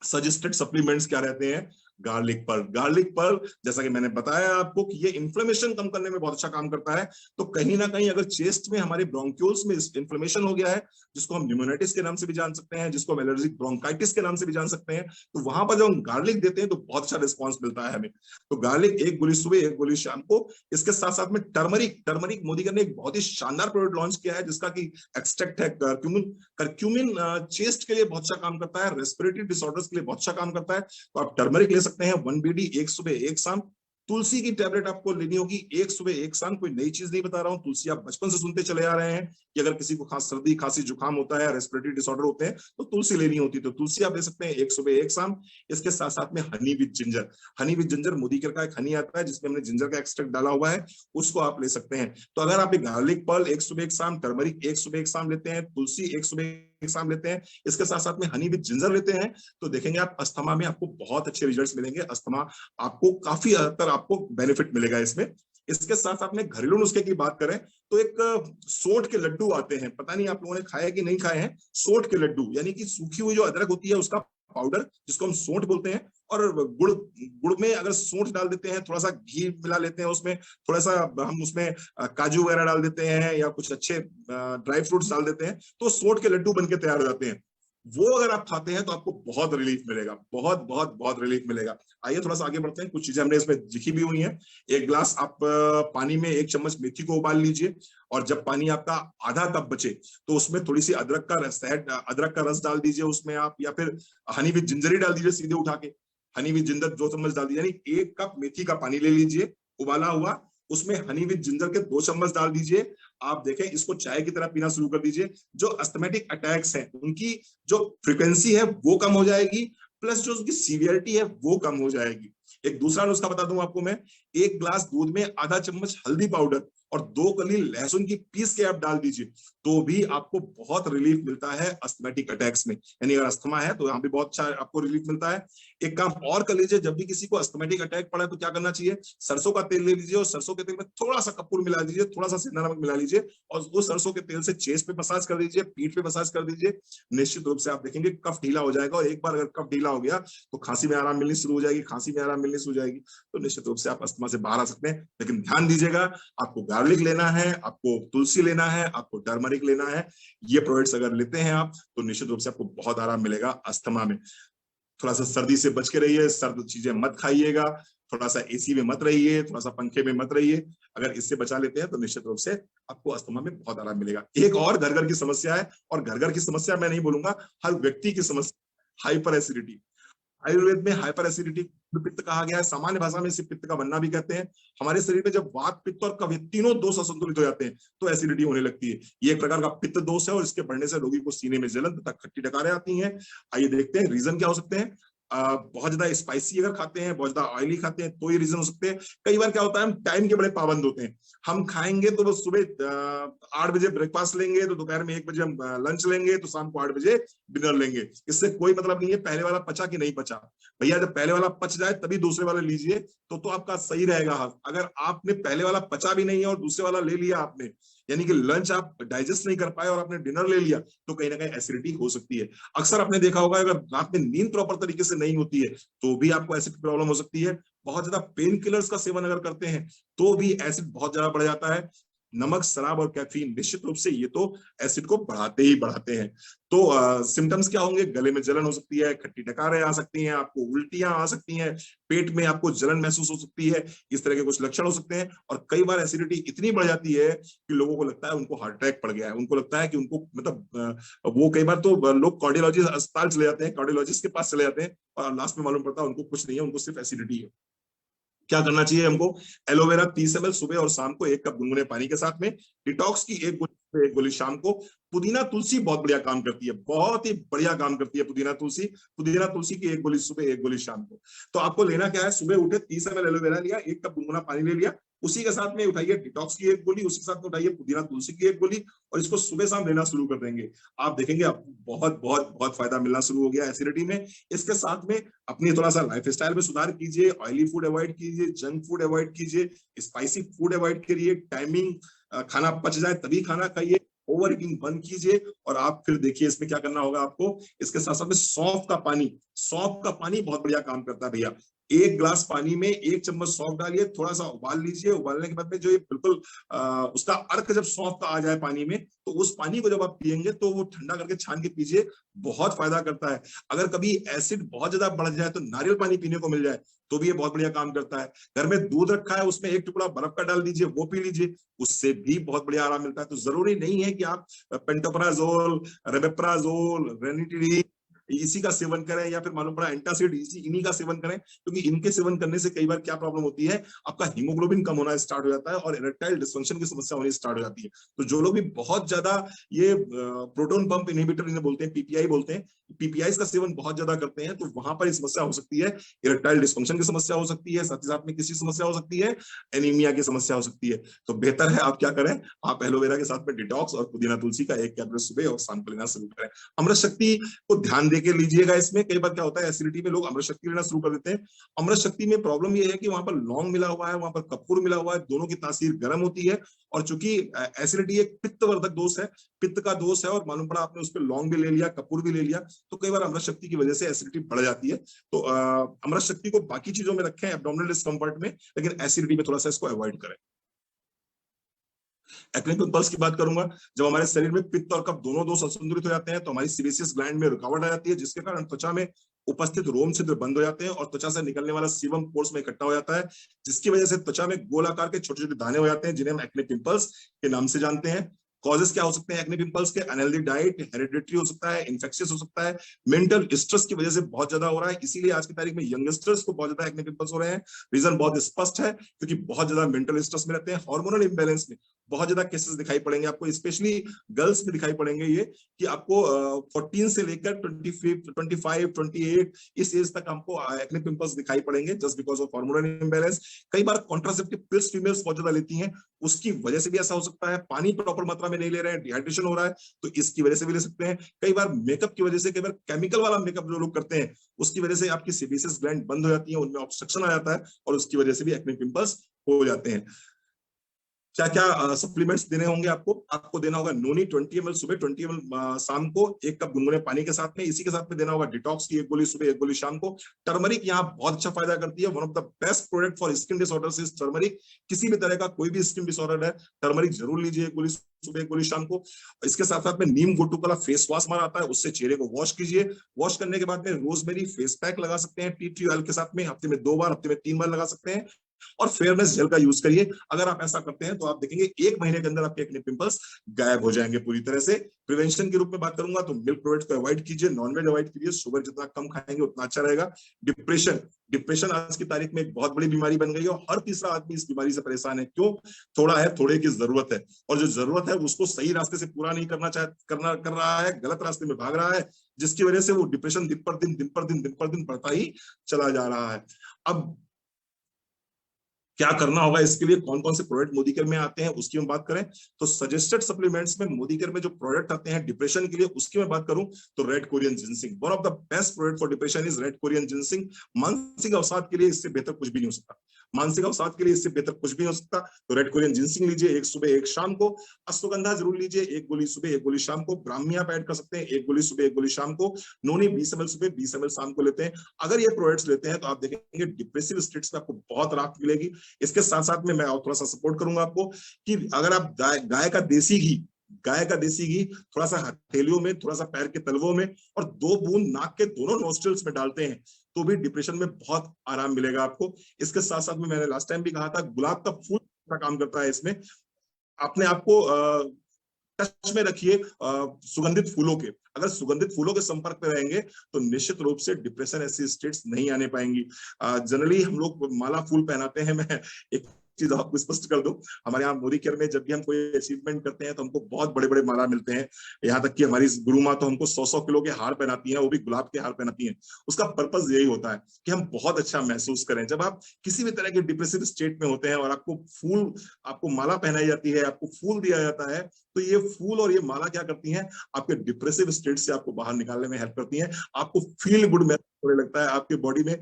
सजेस्टेड सप्लीमेंट्स क्या रहते हैं? Garlic Perl. गार्लिक पर्ल, जैसा कि मैंने बताया आपको कि ये इन्फ्लेमेशन कम करने में बहुत अच्छा काम करता है। तो कहीं ना कहीं अगर चेस्ट में हमारे ब्रोंक्यूल्स में इन्फ्लेमेशन हो गया है, जिसको हम न्यूमोनाइटिस के नाम से भी जान सकते हैं, जिसको हम एलर्जिक ब्रोंकाइटिस के नाम से भी जान सकते हैं, तो वहां पर जब हम गार्लिक देते हैं तो बहुत अच्छा रिस्पॉन्स मिलता है हमें। तो गार्लिक 1 गोली सुबह 1 गोली शाम को। इसके साथ साथ में टर्मरिक, टर्मरिक मोदी ने एक बहुत ही शानदार प्रोडक्ट लॉन्च किया है जिसका की एक्सट्रैक्ट है करक्यूमिन। करक्यूमिन चेस्ट के लिए बहुत अच्छा काम करता है, रेस्पिरेटरी डिसऑर्डर्स के लिए बहुत अच्छा काम करता है। तो आप टर्मरिक ले सकते हैं 1 बीडी, 1 सुबह 1 शाम। तुलसी की टैबलेट आपको लेनी होगी 1 सुबह 1 शाम। कोई नई चीज नहीं बता रहा हूं, तुलसी आप बचपन से सुनते चले आ रहे हैं कि अगर किसी को खास सर्दी खांसी जुकाम होता है, रेस्पिरेटरी डिसऑर्डर होते हैं, तो तुलसी लेनी होती है, तो तुलसी आप ले सकते हैं 1 सुबह 1 शाम। इसके साथ साथ में Honey with ginger. Honey with ginger Modicare का एक हनी आता है जिसमें हमने जिंजर का एक्सट्रैक्ट डाला हुआ है, उसको आप ले सकते हैं। तो अगर आप गार्लिक पर्ल 1 सुबह 1 शाम, टर्मरिक 1 सुबह 1 शाम लेते हैं, तुलसी 1 सुबह 1 शाम लेते हैं, इसके साथ साथ में हनी विद जिंजर लेते हैं, तो देखेंगे आप अस्थमा में आपको बहुत अच्छे रिजल्ट्स मिलेंगे। अस्थमा आपको काफी हद तक आपको बेनिफिट मिलेगा इसमें। इसके साथ साथ में घरेलू नुस्खे की बात करें तो एक सोंठ के लड्डू आते हैं, पता नहीं आप लोगों ने खाए कि नहीं खाए हैं। सोंठ के लड्डू यानी कि सूखी हुई जो अदरक होती है उसका पाउडर, जिसको हम सोंठ बोलते हैं, और गुड़, गुड़ में अगर सोंठ डाल देते हैं, थोड़ा सा घी मिला लेते हैं उसमें, थोड़ा सा हम उसमें काजू वगैरह डाल देते हैं या कुछ अच्छे ड्राई फ्रूट्स डाल देते हैं, तो सोंठ के लड्डू बनके तैयार हो जाते हैं। वो अगर आप खाते हैं तो आपको बहुत रिलीफ मिलेगा, बहुत बहुत बहुत रिलीफ मिलेगा। आइए थोड़ा सा आगे बढ़ते हैं, कुछ चीजें हमने इसमें लिखी भी हुई हैं। 1 गिलास आप पानी में 1 चम्मच मेथी को उबाल लीजिए, और जब पानी आपका आधा कप बचे तो उसमें थोड़ी सी अदरक का रस, अदरक का रस डाल दीजिए उसमें आप, या फिर हनी विद जिंजर ही डाल दीजिए सीधे उठा के। हनी विद जिंजर 2 चम्मच डाल दीजिए, यानी 1 कप मेथी का पानी ले लीजिए उबाला हुआ, उसमें हनी विद जिंजर के 2 चम्मच डाल दीजिए। आप देखें इसको चाय की तरह पीना शुरू कर दीजिए। जो अस्थमेटिक अटैक्स हैं उनकी जो फ्रीक्वेंसी है वो कम हो जाएगी, प्लस जो उसकी सीवियरिटी है वो कम हो जाएगी। एक दूसरा नुस्खा बता दूं आपको मैं, 1 गिलास दूध में आधा चम्मच हल्दी पाउडर और 2 कली लहसुन की पीस के आप डाल दीजिए, तो भी आपको बहुत रिलीफ मिलता है अस्थमेटिक अटैक्स में। यानी अगर अस्थमा है तो यहाँ भी बहुत अच्छा आपको रिलीफ मिलता है। एक काम और कर लीजिए, जब भी किसी को अस्थमेटिक अटैक पड़ा है तो क्या करना चाहिए, सरसों का तेल ले लीजिए और सरसों के तेल में थोड़ा सा कपूर मिला दीजिए, थोड़ा सा सेंधा नमक मिला लीजिए, और वो सरसों के तेल से चेस्ट पे मसाज कर दीजिए, पीठ पे मसाज कर दीजिए। निश्चित रूप से आप देखेंगे कफ ढीला हो जाएगा, और एक बार अगर कफ ढीला हो गया तो खांसी में आराम मिलनी शुरू हो जाएगी, खांसी में आराम मिलनी शुरू हो जाएगी, तो निश्चित रूप से आप अस्थमा से बाहर आ सकते हैं। लेकिन ध्यान दीजिएगा, आपको गार्लिक लेना है, आपको तुलसी लेना है, आपको टर्मरिक लेना है। ये प्रोडक्ट्स अगर लेते हैं आप तो निश्चित रूप से आपको बहुत आराम मिलेगा अस्थमा में। थोड़ा सा सर्दी से बच के रहिए, सर्द चीजें मत खाइएगा, थोड़ा सा एसी में मत रहिए, थोड़ा सा पंखे में मत रहिए। अगर इससे बचा लेते हैं तो निश्चित रूप से आपको अस्थमा में बहुत आराम मिलेगा। एक और घर घर की समस्या है, और घर घर की समस्या मैं नहीं बोलूंगा, हर व्यक्ति की समस्या, हाइपर एसिडिटी। आयुर्वेद में हाइपर एसिडिटी पित्त कहा गया है, सामान्य भाषा में इसे पित्त का बनना भी कहते हैं। हमारे शरीर में जब वात, पित्त और कफ तीनों दोष असंतुलित हो जाते हैं तो एसिडिटी होने लगती है। ये एक प्रकार का पित्त दोष है, और इसके बढ़ने से रोगी को सीने में जलन तथा खट्टी डकारें आती हैं। आइए देखते हैं रीजन क्या हो सकते हैं। बहुत ज्यादा स्पाइसी अगर खाते हैं, बहुत ज्यादा ऑयली खाते हैं तो ये रीजन हो सकते हैं। कई बार क्या होता है, हम टाइम के बड़े पाबंद होते हैं, हम खाएंगे तो बस सुबह 8 बजे ब्रेकफास्ट लेंगे, तो दोपहर में 1 बजे हम लंच लेंगे, तो शाम को 8 बजे डिनर लेंगे। इससे कोई मतलब नहीं है पहले वाला पचा कि नहीं पचा। भैया जब पहले वाला पच जाए तभी दूसरे वाला लीजिए, तो आपका सही रहेगा। अगर आपने पहले वाला पचा भी नहीं है और दूसरे वाला ले लिया आपने, यानी कि लंच आप डाइजेस्ट नहीं कर पाए और आपने डिनर ले लिया, तो कहीं ना कहीं एसिडिटी हो सकती है। अक्सर आपने देखा होगा अगर रात में नींद प्रॉपर तरीके से नहीं होती है तो भी आपको एसिड प्रॉब्लम हो सकती है। बहुत ज्यादा पेन किलर्स का सेवन अगर करते हैं तो भी एसिड बहुत ज्यादा बढ़ जाता है। नमक, शराब और कैफीन निश्चित रूप से ये तो एसिड को बढ़ाते ही बढ़ाते हैं। तो सिम्टम्स क्या होंगे, गले में जलन हो सकती है, खट्टी डकारें आ सकती हैं, आपको उल्टियां आ सकती हैं, पेट में आपको जलन महसूस हो सकती है, इस तरह के कुछ लक्षण हो सकते हैं। और कई बार एसिडिटी इतनी बढ़ जाती है कि लोगों को लगता है उनको हार्ट अटैक पड़ गया है, उनको लगता है कि उनको मतलब वो कई बार तो लोग कार्डियोलॉजिस्ट अस्पताल चले जाते हैं, कार्डियोलॉजिस्ट के पास चले जाते हैं, और लास्ट में मालूम पड़ता है उनको कुछ नहीं है, उनको सिर्फ एसिडिटी है। क्या करना चाहिए हमको? एलोवेरा 30 ml सुबह और शाम को 1 कप गुनगुने पानी के साथ में, डिटॉक्स की 1 गोली सुबह 1 गोली शाम को। पुदीना तुलसी बहुत बढ़िया काम करती है, बहुत ही बढ़िया काम करती है पुदीना तुलसी। पुदीना तुलसी की 1 गोली सुबह 1 गोली शाम को। तो आपको लेना क्या है, सुबह उठे 30 ml एलोवेरा लिया, 1 कप गुनगुना पानी ले लिया, उसी के साथ में उठाइए डिटॉक्स की 1 गोली, उसी के साथ में उठाइए पुदीना तुलसी की 1 गोली, और इसको सुबह शाम लेना शुरू कर देंगे। आप देखेंगे आपको बहुत बहुत बहुत फायदा मिलना शुरू हो गया एसिडिटी में। इसके साथ में अपनी थोड़ा सा लाइफ स्टाइल में सुधार कीजिए, ऑयली फूड अवॉइड कीजिए, जंक फूड अवॉइड कीजिए, स्पाइसी फूड अवॉइड करिए, टाइमिंग खाना पच जाए तभी खाना खाइए, ओवर ईटिंग बंद कीजिए। और आप फिर देखिए इसमें क्या करना होगा आपको, इसके साथ साथ में सौंफ का पानी बहुत बढ़िया काम करता है भैया। 1 गिलास पानी में 1 चम्मच सौंफ डालिए, थोड़ा सा उबाल लीजिए, उबालने के बाद में जो ये बिल्कुल उसका अर्क जब सौंफ का आ जाए पानी में, तो उस पानी को जब आप पियेंगे तो वो ठंडा करके छान के पीजिए, बहुत फायदा करता है। अगर कभी एसिड बहुत ज्यादा बढ़ जाए तो नारियल पानी पीने को मिल जाए तो भी ये बहुत बढ़िया काम करता है। घर में दूध रखा है, उसमें 1 टुकड़ा बर्फ का डाल दीजिए, वो पी लीजिए, उससे भी बहुत बढ़िया आराम मिलता है। तो जरूरी नहीं है कि आप पेंटोप्राजोल, रेमेप्राजोल, रेनिटिडी इसी का सेवन करें, या फिर मालूम पड़ा एंटासिड इन्हीं का सेवन करें, क्योंकि इनके सेवन करने से कई बार क्या प्रॉब्लम होती है, आपका हीमोग्लोबिन कम होना स्टार्ट हो जाता है और इरेक्टाइल डिसफंक्शन की समस्या होनी स्टार्ट हो जाती है। तो जो लोग भी बहुत ज्यादा ये प्रोटोन पंप इनहिबिटर इन्हें बोलते हैं, पीपीआई बोलते हैं, पीपीआई का सेवन बहुत ज्यादा करते हैं, तो वहां पर समस्या हो सकती है, इरेक्टाइल डिसफंक्शन की समस्या हो सकती है, साथ ही साथ में किसी समस्या हो सकती है, एनीमिया की समस्या हो सकती है। तो बेहतर है आप क्या करें, आप एलोवेरा के साथ में डिटॉक्स और पुदीना तुलसी का 1 कैप्सूल सुबह और शाम को लेना शुरू करें। अमृत शक्ति को ध्यान देके लीजिएगा। इसमें कई बार क्या होता है, एसिडिटी में लोग अमृत शक्ति लेना शुरू कर देते हैं। अमृत शक्ति में प्रॉब्लम ये है कि वहां पर लौंग मिला हुआ है, वहां पर कपूर मिला हुआ है, दोनों की तासीर गर्म होती है, और चूंकि एसिडिटी एक पित्तवर्धक दोष है, पित्त का दोष है, और मालूम पड़ा आपने उस पर लौंग भी ले लिया, कपूर भी ले लिया, तो कई बार अमृत शक्ति की वजह से एसिडिटी बढ़ जाती है। तो अमृत शक्ति को बाकी चीजों में रखें, एब्डोमिनल डिस्कम्फर्ट में, लेकिन एसिडिटी में थोड़ा सा इसको अवॉइड करें। एक्ने पिंपल्स की बात करूंगा, जब हमारे शरीर में पित्त और कफ दोनों दोष असंतुलित हो जाते हैं तो हमारी सीबेसियस ग्लैंड में रुकावट आ जाती है, जिसके कारण त्वचा में उपस्थित रोम छिद्र बंद हो जाते हैं और त्वचा से निकलने वाला सीबम पोर्स में इकट्ठा हो जाता है, जिसकी वजह से त्वचा में गोलाकार के छोटे छोटे दाने हो जाते हैं, जिन्हें हम एक्ने पिंपल्स के नाम से जानते हैं। कॉजेस क्या हो सकते हैं एक्ने पिंपल्स के? अनहेल्दी डाइट, हेरिडिटरी हो सकता है, इन्फेक्शियस हो सकता है, मेंटल स्ट्रेस की वजह से बहुत ज्यादा हो रहा है, इसीलिए आज की तारीख में यंगस्टर्स को बहुत ज्यादा एक्ने पिंपल्स हो रहे हैं। रीजन बहुत स्पष्ट है, क्योंकि बहुत ज्यादा मेंटल स्ट्रेस में रहते हैं, हार्मोनल इंबैलेंस में बहुत ज्यादा केसेस दिखाई पड़ेंगे आपको, स्पेशली गर्ल्स में दिखाई पड़ेंगे ये, कि आपको 14 से लेकर 25, 28 इस एज तक आपको एक्ने पिंपल्स दिखाई पड़ेंगे, just because of hormonal imbalance. कई बार कॉन्ट्रासेप्टिव पिल्स फीमेल्स बहुत ज्यादा लेती हैं, उसकी वजह से भी ऐसा हो सकता है। पानी प्रॉपर मात्रा में नहीं ले रहे हैं, डिहाइड्रेशन हो रहा है, तो इसकी वजह से भी ले सकते हैं। कई बार मेकअप की वजह से, कई बार केमिकल वाला मेकअप जो लोग करते हैं उसकी वजह से आपकी सेबेसियस ग्लैंड बंद हो जाती है, उनमें ऑब्स्ट्रक्शन आ जाता है, और उसकी वजह से भी एक्ने पिंपल्स हो जाते हैं। क्या क्या सप्लीमेंट्स देने होंगे आपको? आपको देना होगा नोनी 20 ml सुबह, 20 ml शाम को, 1 कप गुनगुने पानी के साथ में। इसी के साथ में देना होगा डिटॉक्स की 1 गोली सुबह 1 गोली शाम को। टर्मरिक यहाँ बहुत अच्छा फायदा करती है, one of the best product for skin disorders is turmeric. किसी भी तरह का कोई भी स्किन डिसऑर्डर है, टर्मरिक जरूर लीजिए, 1 गोली सुबह 1 गोली शाम को। इसके साथ साथ में नीम गुटुकला फेस वॉश हमारा आता है, उससे चेहरे को वॉश कीजिए। वॉश करने के बाद में रोजमेरी फेस पैक लगा सकते हैं टी ट्री ऑयल के साथ में, हफ्ते में 2 बार, हफ्ते में 3 बार लगा सकते हैं। और फेयरनेस जेल का यूज करिए। अगर आप ऐसा करते हैं तो आप देखेंगे 1 महीने के अंदर आपके एक्ने पिंपल्स गायब हो जाएंगे पूरी तरह से। प्रिवेंशन के रूप में बात करूंगा तो मिल्क प्रोडक्ट्स को अवॉइड कीजिए, नॉनवेज अवॉइड कीजिए, शुगर जितना कम खाएंगे उतना अच्छा रहेगा। डिप्रेशन आज की तारीख में एक बहुत बड़ी बीमारी बन गई है, और हर तीसरा आदमी इस बीमारी से परेशान है। क्यों? थोड़ा है, थोड़े की जरूरत है, और जो जरूरत है उसको सही रास्ते से पूरा नहीं कर रहा है, गलत रास्ते में भाग रहा है, जिसकी वजह से वो डिप्रेशन दिन पर दिन बढ़ता ही चला जा रहा है। अब क्या करना होगा इसके लिए, कौन कौन से प्रोडक्ट मोदी केयर में आते हैं उसकी हम बात करें तो सजेस्टेड सप्लीमेंट्स में मोदी केयर में जो प्रोडक्ट आते हैं डिप्रेशन के लिए, उसकी मैं बात करूं तो red Korean ginseng, one of the best product for depression is red Korean ginseng. मानसिक अवसाद के लिए इससे बेहतर कुछ भी नहीं हो सकता, मानसिक अवसाद के लिए इससे बेहतर कुछ भी नहीं हो सकता। तो रेड कोरियन जिनसिंग लीजिए, 1 सुबह 1 शाम को। अश्वगंधा जरूर लीजिए, 1 गोली सुबह 1 गोली शाम को। ब्राह्मी आप ऐड कर सकते हैं, 1 गोली सुबह 1 गोली शाम को। नोनी 20 ml सुबह 20 ml शाम को लेते हैं। अगर ये प्रोडक्ट्स लेते हैं तो आप देखेंगे डिप्रेसिव स्टेट्स में आपको बहुत राहत मिलेगी। इसके साथ साथ में मैं और थोड़ा सा सपोर्ट करूंगा आपको कि अगर आप गाय का देसी घी थोड़ा सा हथेलियों में, थोड़ा सा पैर के तलवों में, और 2 बूंद नाक के दोनों नोस्ट्रल्स में डालते हैं तो भी डिप्रेशन में बहुत आराम मिलेगा आपको। इसके साथ साथ में मैंने लास्ट टाइम भी कहा था, गुलाब का फूल काम करता है इसमें। अपने आप को टच में रखिए सुगंधित फूलों के। अगर सुगंधित फूलों के संपर्क में रहेंगे तो निश्चित रूप से डिप्रेशन ऐसी स्टेट्स नहीं आने पाएंगी। जनरली हम लोग माला फूल पहनाते हैं। मैं एक चीज आपको स्पष्ट कर दूं, हमारे यहाँ मोदी केयर में जब भी हम कोई अचीवमेंट करते हैं तो हमको बहुत बड़े बड़े माला मिलते हैं। यहाँ तक कि हमारी गुरु माँ तो हमको 100-100 किलो के हार पहनाती हैं, वो भी गुलाब के हार पहनाती हैं। उसका पर्पज यही होता है कि हम बहुत अच्छा महसूस करें। जब आप किसी भी तरह के डिप्रेसिव स्टेट में होते हैं और आपको माला पहनाई जाती है, आपको फूल दिया जाता है, तो ये फूल और ये माला क्या करती हैं, आपके डिप्रेसिव स्टेट से आपको बाहर निकालने में हेल्प करती हैं। आपको फील गुड महसूस होने लगता है, आपके बॉडी में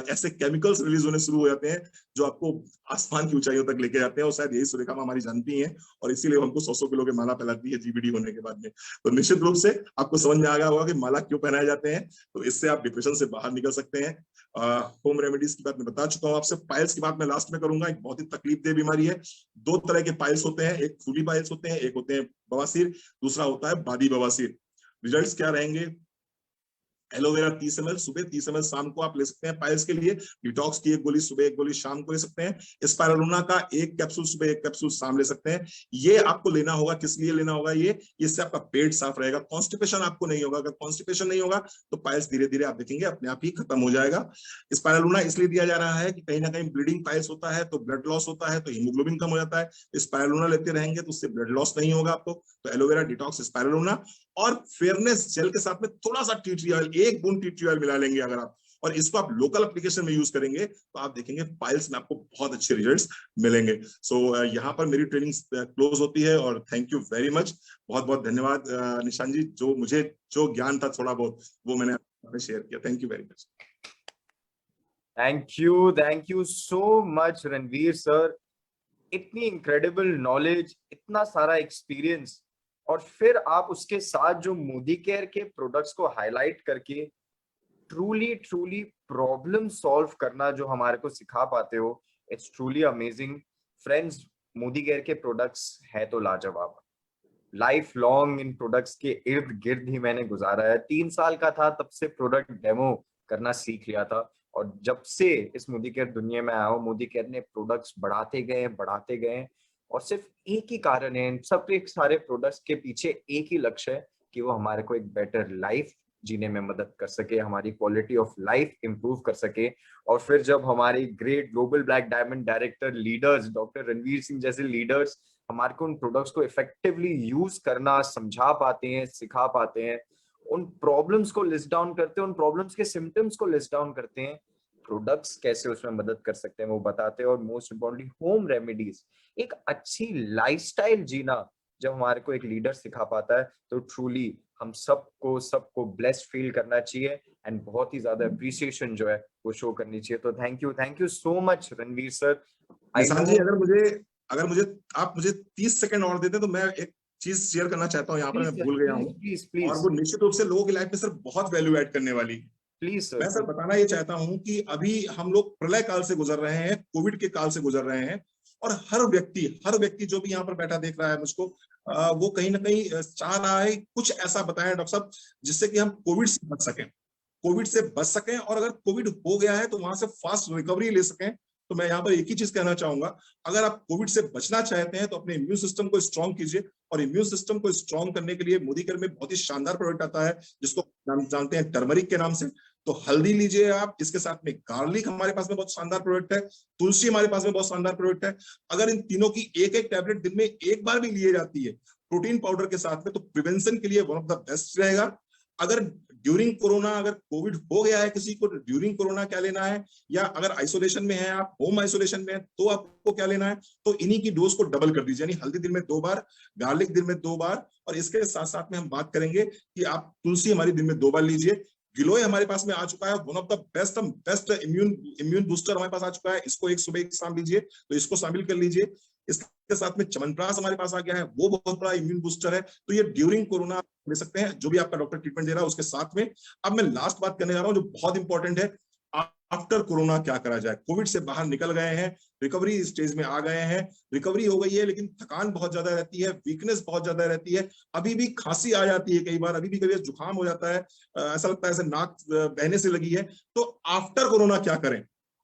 ऐसे केमिकल्स रिलीज होने शुरू हो जाते हैं जो आपको आसमान की ऊंचाइयों तक लेके जाते हैं। और शायद यही सुरेखा हमारी जानती हैं और इसीलिए हमको 100-100 किलो के माला पहनाती है जीबीडी होने के बाद में। तो निश्चित रूप से आपको समझ में आ गया होगा कि माला क्यों पहनाए जाते हैं। तो इससे आप डिप्रेशन से बाहर निकल सकते हैं। होम रेमेडीज की बात मैं बता चुका हूँ आपसे। पाइल्स की बात मैं लास्ट में करूंगा। एक बहुत ही तकलीफदेह बीमारी है। 2 तरह के पाइल्स होते हैं, एक फूली पाइल्स होते हैं, एक होते हैं बवासीर, दूसरा होता है बादी बवासीर। रिजल्ट्स क्या रहेंगे? एलोवेरा 30 ml सुबह, 30 ml शाम को आप ले सकते हैं पाइल्स के लिए। डिटॉक्स की 1 गोली सुबह, 1 गोली शाम को ले सकते हैं। स्पाइरुलिना का 1 कैप्सूल सुबह, 1 कैप्सूल शाम ले सकते हैं। ये आपको लेना होगा, किस लिए लेना होगा? ये इससे आपका पेट साफ रहेगा, कॉन्स्टिपेशन आपको नहीं होगा। अगर कॉन्स्टिपेशन नहीं होगा तो पाइल्स धीरे धीरे आप देखेंगे अपने आप ही खत्म हो जाएगा। स्पाइरुलिना इसलिए दिया जा रहा है कि कहीं ना कहीं ब्लीडिंग पाइल्स होता है तो ब्लड लॉस होता है, तो हीमोग्लोबिन कम हो जाता है। स्पाइरुलिना लेते रहेंगे तो उससे ब्लड लॉस नहीं होगा आपको। तो एलोवेरा, डिटॉक्स, स्पाइरुलिना और फेयरनेस जेल के साथ में थोड़ा सा टी ट्री ऑयल, 1 बूंद टी ट्री ऑयल मिला लेंगे अगर आप, और इसको आप लोकल एप्लीकेशन में यूज करेंगे तो आप देखेंगे पाइल्स में आपको बहुत अच्छे रिजल्ट्स मिलेंगे। सो यहाँ पर मेरी ट्रेनिंग क्लोज होती है और थैंक यू वेरी मच। बहुत बहुत धन्यवाद निशान जी, जो ज्ञान था थोड़ा बहुत वो मैंने आपने शेयर किया। Thank you very much. Thank you so much Ranveer sir. इतनी इनक्रेडिबल नॉलेज, इतना सारा एक्सपीरियंस, और फिर आप उसके साथ जो मोदी केयर के प्रोडक्ट्स को हाईलाइट करके ट्रूली प्रॉब्लम सॉल्व करना जो हमारे को सिखा पाते हो, it's truly amazing. Friends, Modi care के प्रोडक्ट्स है तो लाजवाब। लाइफ लॉन्ग इन प्रोडक्ट्स के इर्द गिर्द ही मैंने गुजारा है। 3 साल का था तब से प्रोडक्ट डेमो करना सीख लिया था, और जब से इस मोदी केयर दुनिया में आया हूँ, मोदी केयर ने प्रोडक्ट्स बढ़ाते गए, और सिर्फ एक ही कारण है इन सब के सारे प्रोडक्ट्स के पीछे, एक ही लक्ष्य है कि वो हमारे को एक बेटर लाइफ जीने में मदद कर सके, हमारी क्वालिटी ऑफ लाइफ इंप्रूव कर सके। और फिर जब हमारे great global black diamond director leaders, doctor Ranveer Singh जैसे लीडर्स हमारे को उन प्रोडक्ट्स को इफेक्टिवली यूज करना समझा पाते हैं, सिखा पाते हैं, उन प्रॉब्लम्स को लिस्ट डाउन करते हैं, उन प्रॉब्लम्स के सिम्टम्स को लिस्ट डाउन करते हैं, प्रोडक्ट्स कैसे उसमें मदद कर सकते हैं वो बताते हैं, और मोस्ट इम्पोर्टेंटली होम रेमेडीज, एक अच्छी लाइफस्टाइल जीना जब हमारे को एक लीडर सिखा पाता है तो ट्रूली हम सबको ब्लेस्ड फील करना चाहिए, एंड बहुत ही ज्यादा अप्रिसिएशन जो है वो शो करनी चाहिए। तो thank you so much Ranveer sir. निशान जी, अगर मुझे आप मुझे 30 सेकंड और देते तो मैं एक चीज शेयर करना चाहता हूँ यहाँ पर, मैं भूल गया हूँ, प्लीज। और वो निश्चित रूप से लोगों की लाइफ में सर बहुत वैल्यू ऐड करने वाली। Please sir. मैं सर बताना ये चाहता हूँ कि अभी हम लोग प्रलय काल से गुजर रहे हैं, कोविड के काल से गुजर रहे हैं, और हर व्यक्ति जो भी यहाँ पर बैठा देख रहा है मुझको, वो कहीं ना कहीं चाह रहा है कुछ ऐसा बताएं डॉक्टर साहब जिससे कि हम कोविड से बच सकें, और अगर कोविड हो गया है तो वहां से फास्ट रिकवरी ले सकें। तो मैं यहाँ पर एक ही चीज कहना चाहूंगा, अगर आप कोविड से बचना चाहते हैं तो अपने इम्यून सिस्टम को स्ट्रॉन्ग कीजिए, और इम्यून सिस्टम को स्ट्रॉन्ग करने के लिए मोदी केयर में बहुत ही शानदार प्रोडक्ट आता है जिसको जानते हैं टर्मरिक के नाम से। तो हल्दी लीजिए आप, इसके साथ में गार्लिक हमारे पास में बहुत शानदार प्रोडक्ट है, तुलसी हमारे पास में बहुत शानदार प्रोडक्ट है। अगर इन तीनों की एक टैबलेट दिन में एक बार भी लिए जाती है प्रोटीन पाउडर के साथ में, तो प्रिवेंशन के लिए वन ऑफ द बेस्ट रहेगा। अगर ड्यूरिंग कोरोना, अगर कोविड हो गया है किसी को, ड्यूरिंग कोरोना क्या लेना है, या अगर आइसोलेशन में है आप, होम आइसोलेशन में है, तो आपको क्या लेना है, तो इन्हीं की डोज को डबल कर दीजिए, यानी हल्दी दिन में 2 बार, गार्लिक दिन में 2 बार, और इसके साथ साथ में हम बात करेंगे कि आप तुलसी हमारी दिन में 2 बार लीजिए। गिलोय हमारे पास में आ चुका है, one of the best immune booster हमारे पास आ चुका है, इसको एक सुबह एक शाम लीजिए, तो इसको शामिल कर लीजिए। इसके साथ में च्यवनप्राश हमारे पास आ गया है, वो बहुत बड़ा इम्यून बूस्टर है, तो ये ड्यूरिंग कोरोना ले सकते हैं, जो भी आपका डॉक्टर ट्रीटमेंट दे रहा है उसके साथ में। अब मैं लास्ट बात करने जा रहा हूं जो बहुत इंपॉर्टेंट है, आफ्टर कोरोना क्या करा जाए। कोविड से बाहर निकल गए हैं, रिकवरी स्टेज में आ गए हैं, रिकवरी हो गई है, लेकिन थकान बहुत ज्यादा रहती है, वीकनेस बहुत ज्यादा रहती है, अभी भी खांसी आ जाती है, कई बार अभी भी कभी जुकाम हो जाता है, ऐसा लगता है ऐसे नाक बहने से लगी है। तो आफ्टर कोरोना क्या करें,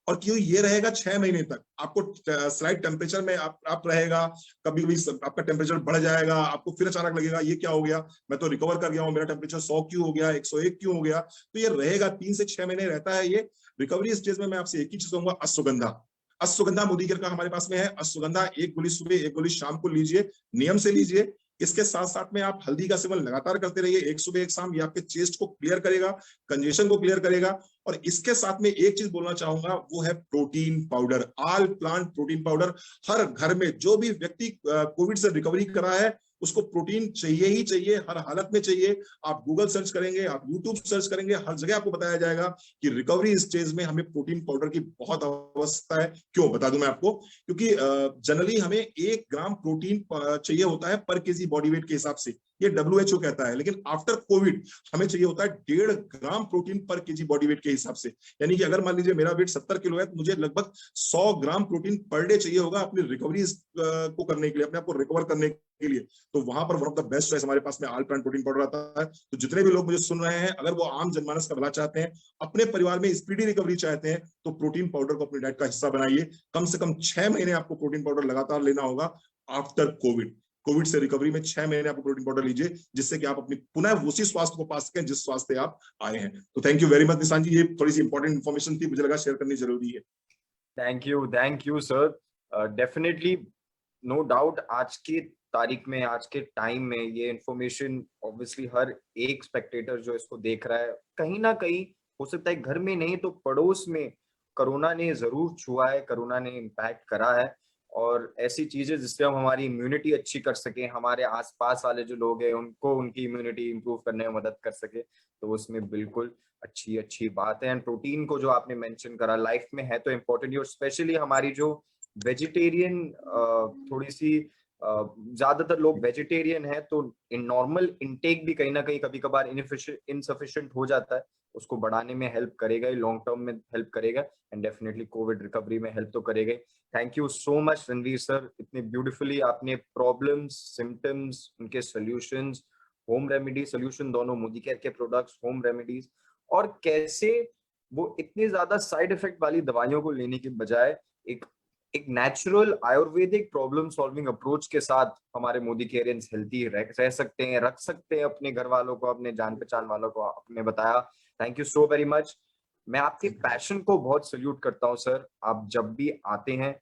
और क्यों ये रहेगा 6 महीने तक, आपको स्लाइड टेम्परेचर में आप रहेगा, कभी कभी आपका टेम्परेचर बढ़ जाएगा, आपको फिर अचानक लगेगा ये क्या हो गया, मैं तो रिकवर कर गया हूँ, मेरा टेम्परेचर 100 क्यों हो गया, 101 क्यों हो गया। तो ये रहेगा 3 से 6 महीने रहता है ये रिकवरी स्टेज में। मैं आपसे एक ही चीज कहूंगा, अश्वगंधा। अश्वगंधा मोदी केयर का हमारे पास में है। अश्वगंधा 1 गोली सुबह 1 गोली शाम को लीजिए, नियम से लीजिए। इसके साथ साथ में आप हल्दी का सेवन लगातार करते रहिए, एक सुबह एक शाम। ये आपके चेस्ट को क्लियर करेगा, कंजेशन को क्लियर करेगा। और इसके साथ में एक चीज बोलना चाहूंगा, वो है protein powder, all plant protein powder. हर घर में जो भी व्यक्ति कोविड से रिकवरी करा है उसको प्रोटीन चाहिए ही चाहिए, हर हालत में चाहिए। आप गूगल सर्च करेंगे, आप यूट्यूब सर्च करेंगे, हर जगह आपको बताया जाएगा कि रिकवरी स्टेज में हमें प्रोटीन पाउडर की बहुत आवश्यकता है। क्यों बता दूं मैं आपको, क्योंकि जनरली हमें 1 ग्राम प्रोटीन चाहिए होता है पर केजी बॉडी वेट के हिसाब से, ये WHO कहता है। लेकिन आफ्टर कोविड हमें चाहिए होता है 1.5 ग्राम प्रोटीन पर केजी बॉडी वेट के हिसाब से। यानी कि अगर मान लीजिए मेरा वेट 70 किलो है तो मुझे लगभग 100 ग्राम प्रोटीन पर डे चाहिए होगा अपनी रिकवरी को करने के लिए, अपने आप को रिकवर करने के लिए। तो वहां पर one of the best choice हमारे पास में ऑल प्लांट प्रोटीन पाउडर आता है। तो जितने भी लोग मुझे सुन रहे हैं, अगर वो आम जनमानस का भला चाहते हैं, अपने परिवार में स्पीडी रिकवरी चाहते हैं, तो प्रोटीन पाउडर को अपनी डाइट का हिस्सा बनाइए। कम से कम 6 महीने आपको प्रोटीन पाउडर लगातार लेना होगा आफ्टर कोविड। कोविड से रिकवरी में 6 महीने आपको प्रोटीन पाउडर लीजिए, जिससे कि आप अपनी पुनः उसी स्वास्थ्य को पा सकें जिस स्वास्थ्य आप आए हैं। तो थैंक यू वेरी मच निशान जी, ये थोड़ी सी इंपॉर्टेंट इन्फॉर्मेशन थी, मुझे लगा शेयर करनी जरूरी है। Thank you sir. Definitely, no doubt, आज की तारीख में, आज के टाइम में ये इंफॉर्मेशन ऑब्वियसली हर एक स्पेक्टेटर जो इसको देख रहा है, कहीं ना कहीं हो सकता है घर में नहीं तो पड़ोस में कोरोना ने जरूर छुआ है, कोरोना ने इम्पैक्ट करा है। और ऐसी चीजें जिससे हम हमारी इम्यूनिटी अच्छी कर सकें, हमारे आसपास वाले जो लोग हैं उनको उनकी इम्यूनिटी इंप्रूव करने में मदद कर सके, तो उसमें बिल्कुल अच्छी अच्छी बात है। एंड प्रोटीन को जो आपने मेंशन करा, लाइफ में है तो इम्पोर्टेंट, और स्पेशली हमारी जो वेजिटेरियन थोड़ी सी ज्यादातर लोग वेजिटेरियन है, तो इन नॉर्मल इनटेक भी कहीं ना कहीं कभी कभार इनसफिशिएंट हो जाता है, उसको बढ़ाने में हेल्प करेगा, लॉन्ग टर्म में हेल्प करेगा, एंड डेफिनेटली कोविड रिकवरी में हेल्प तो करेगा। Thank you so much Ranveer sir, इतने ब्यूटीफुली आपने प्रॉब्लम्स, सिम्टम्स, उनके सॉल्यूशंस, होम रेमेडी सॉल्यूशन, दोनों मोदी केयर के प्रोडक्ट्स, होम रेमेडीज, और कैसे वो इतनी ज्यादा साइड इफेक्ट वाली दवाइयों को लेने के बजाय एक एक natural Ayurvedic problem solving approach के साथ हमारे मोदी केयरियंस हेल्थी रह सकते हैं, रख सकते हैं अपने घर वालों को, अपने जान पहचान वालों को, आपने बताया। Thank you so very much. मैं आपके पैशन को बहुत सल्यूट करता हूँ सर। आप जब भी आते हैं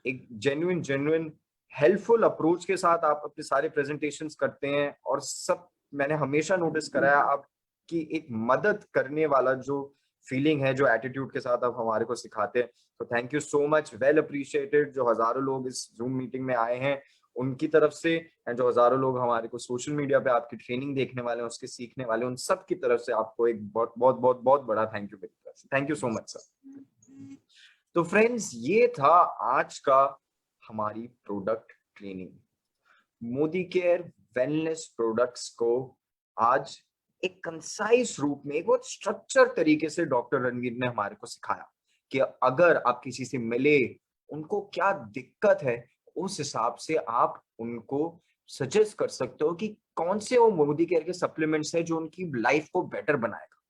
एक जेन्युइन हेल्पफुल अप्रोच के साथ आप अपने सारे प्रेजेंटेशंस करते हैं, और सब मैंने हमेशा नोटिस करा है आपकी एक मदद करने वाला जो फीलिंग है, जो एटीट्यूड के साथ आप हमारे को सिखाते हैं। तो thank you so much, well appreciated. जो हजारों लोग इस जूम मीटिंग में आए हैं उनकी तरफ से, एंड जो हजारों लोग हमारे को सोशल मीडिया पे आपकी ट्रेनिंग देखने वाले हैं, उसके सीखने वाले, उन सब की तरफ से आपको एक बहुत बहुत बहुत बहुत बड़ा थैंक यू मेरी तरफ से। Thank you so much sir. तो फ्रेंड्स, ये था आज का हमारी product training. Modi care wellness products को आज एक कंसाइज रूप में, एक बहुत स्ट्रक्चर तरीके से डॉक्टर रणवीर ने हमारे को सिखाया कि अगर आप किसी से मिले, उनको क्या दिक्कत है, उस हिसाब से आप उनको सजेस्ट कर सकते हो कि कौन से वो मोदी केयर के सप्लीमेंट्स हैं जो उनकी लाइफ को बेटर बनाएगा,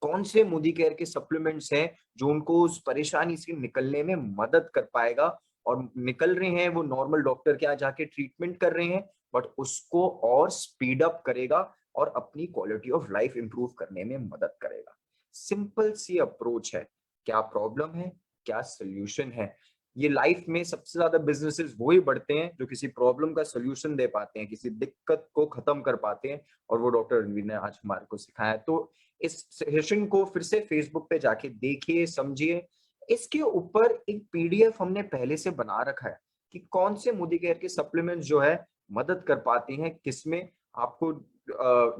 कौन से मोदी केयर के सप्लीमेंट्स हैं जो उनको उस परेशानी से निकलने में मदद कर पाएगा, और निकल रहे हैं वो नॉर्मल डॉक्टर के यहाँ जाके ट्रीटमेंट कर रहे हैं, बट उसको और स्पीड अप करेगा और अपनी क्वालिटी ऑफ लाइफ इंप्रूव करने में मदद करेगा। सिंपल सी अप्रोच है, क्या प्रॉब्लम है, क्या सोल्यूशन है। ये लाइफ में सबसे ज्यादा बिजनेसेस वो ही बढ़ते हैं जो किसी प्रॉब्लम का सोल्यूशन दे पाते हैं, किसी दिक्कत को खत्म कर पाते हैं, और वो डॉक्टर रणवीर ने आज हमारे को सिखाया। तो इस सेशन को फिर से फेसबुक पे जाके देखिए, समझिए। इसके ऊपर एक पीडीएफ हमने पहले से बना रखा है कि कौन से मोदी केयर के सप्लीमेंट्स जो है मदद कर पाते हैं, किसमें आपको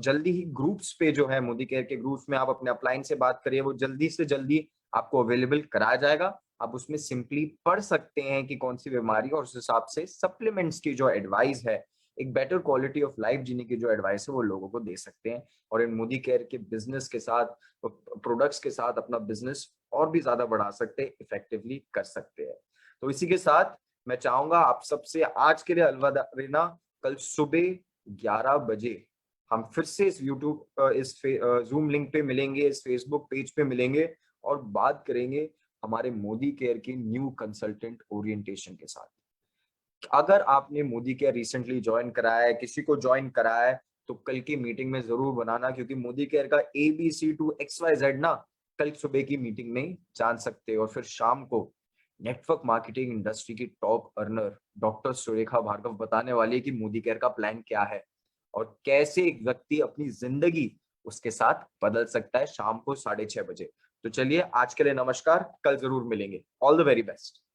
जल्दी ही ग्रुप्स पे जो है मोदी केयर के ग्रुप्स में आप अपने अपलाइन से बात करिए, वो जल्दी से जल्दी आपको अवेलेबल कराया जाएगा। आप उसमें सिंपली पढ़ सकते हैं कि कौन सी बीमारी, और उस हिसाब से सप्लीमेंट्स की जो एडवाइस है, एक बेटर क्वालिटी ऑफ लाइफ जीने की जो एडवाइस है, वो लोगों को दे सकते हैं, और इन मोदी केयर के बिजनेस के साथ, प्रोडक्ट्स के साथ अपना बिजनेस और भी ज्यादा बढ़ा सकते हैं, इफेक्टिवली कर सकते हैं। तो इसी के साथ मैं चाहूंगा आप सबसे आज के लिए अलविदा लेना। कल सुबह 11 बजे हम फिर से इस यूट्यूब, इस जूम लिंक पे मिलेंगे, इस फेसबुक पेज पे मिलेंगे, और बात करेंगे हमारे मोदी केयर की न्यू कंसल्टेंट ओरिएंटेशन के साथ। अगर आपने मोदी केयर रिसेंटली ज्वाइन कराया है, किसी को ज्वाइन कराया है, तो कल की मीटिंग में जरूर बनाना, क्योंकि मोदी केयर का ABC to XYZ ना कल सुबह की मीटिंग में जान सकते हैं। और फिर शाम को नेटवर्क मार्केटिंग इंडस्ट्री की top earner doctor Surekha Bhargav बताने वाली है कि मोदी केयर का प्लान क्या है और कैसे एक व्यक्ति अपनी जिंदगी उसके साथ बदल सकता है, शाम को 6:30 बजे। तो चलिए आज के लिए नमस्कार, कल जरूर मिलेंगे। All the very best.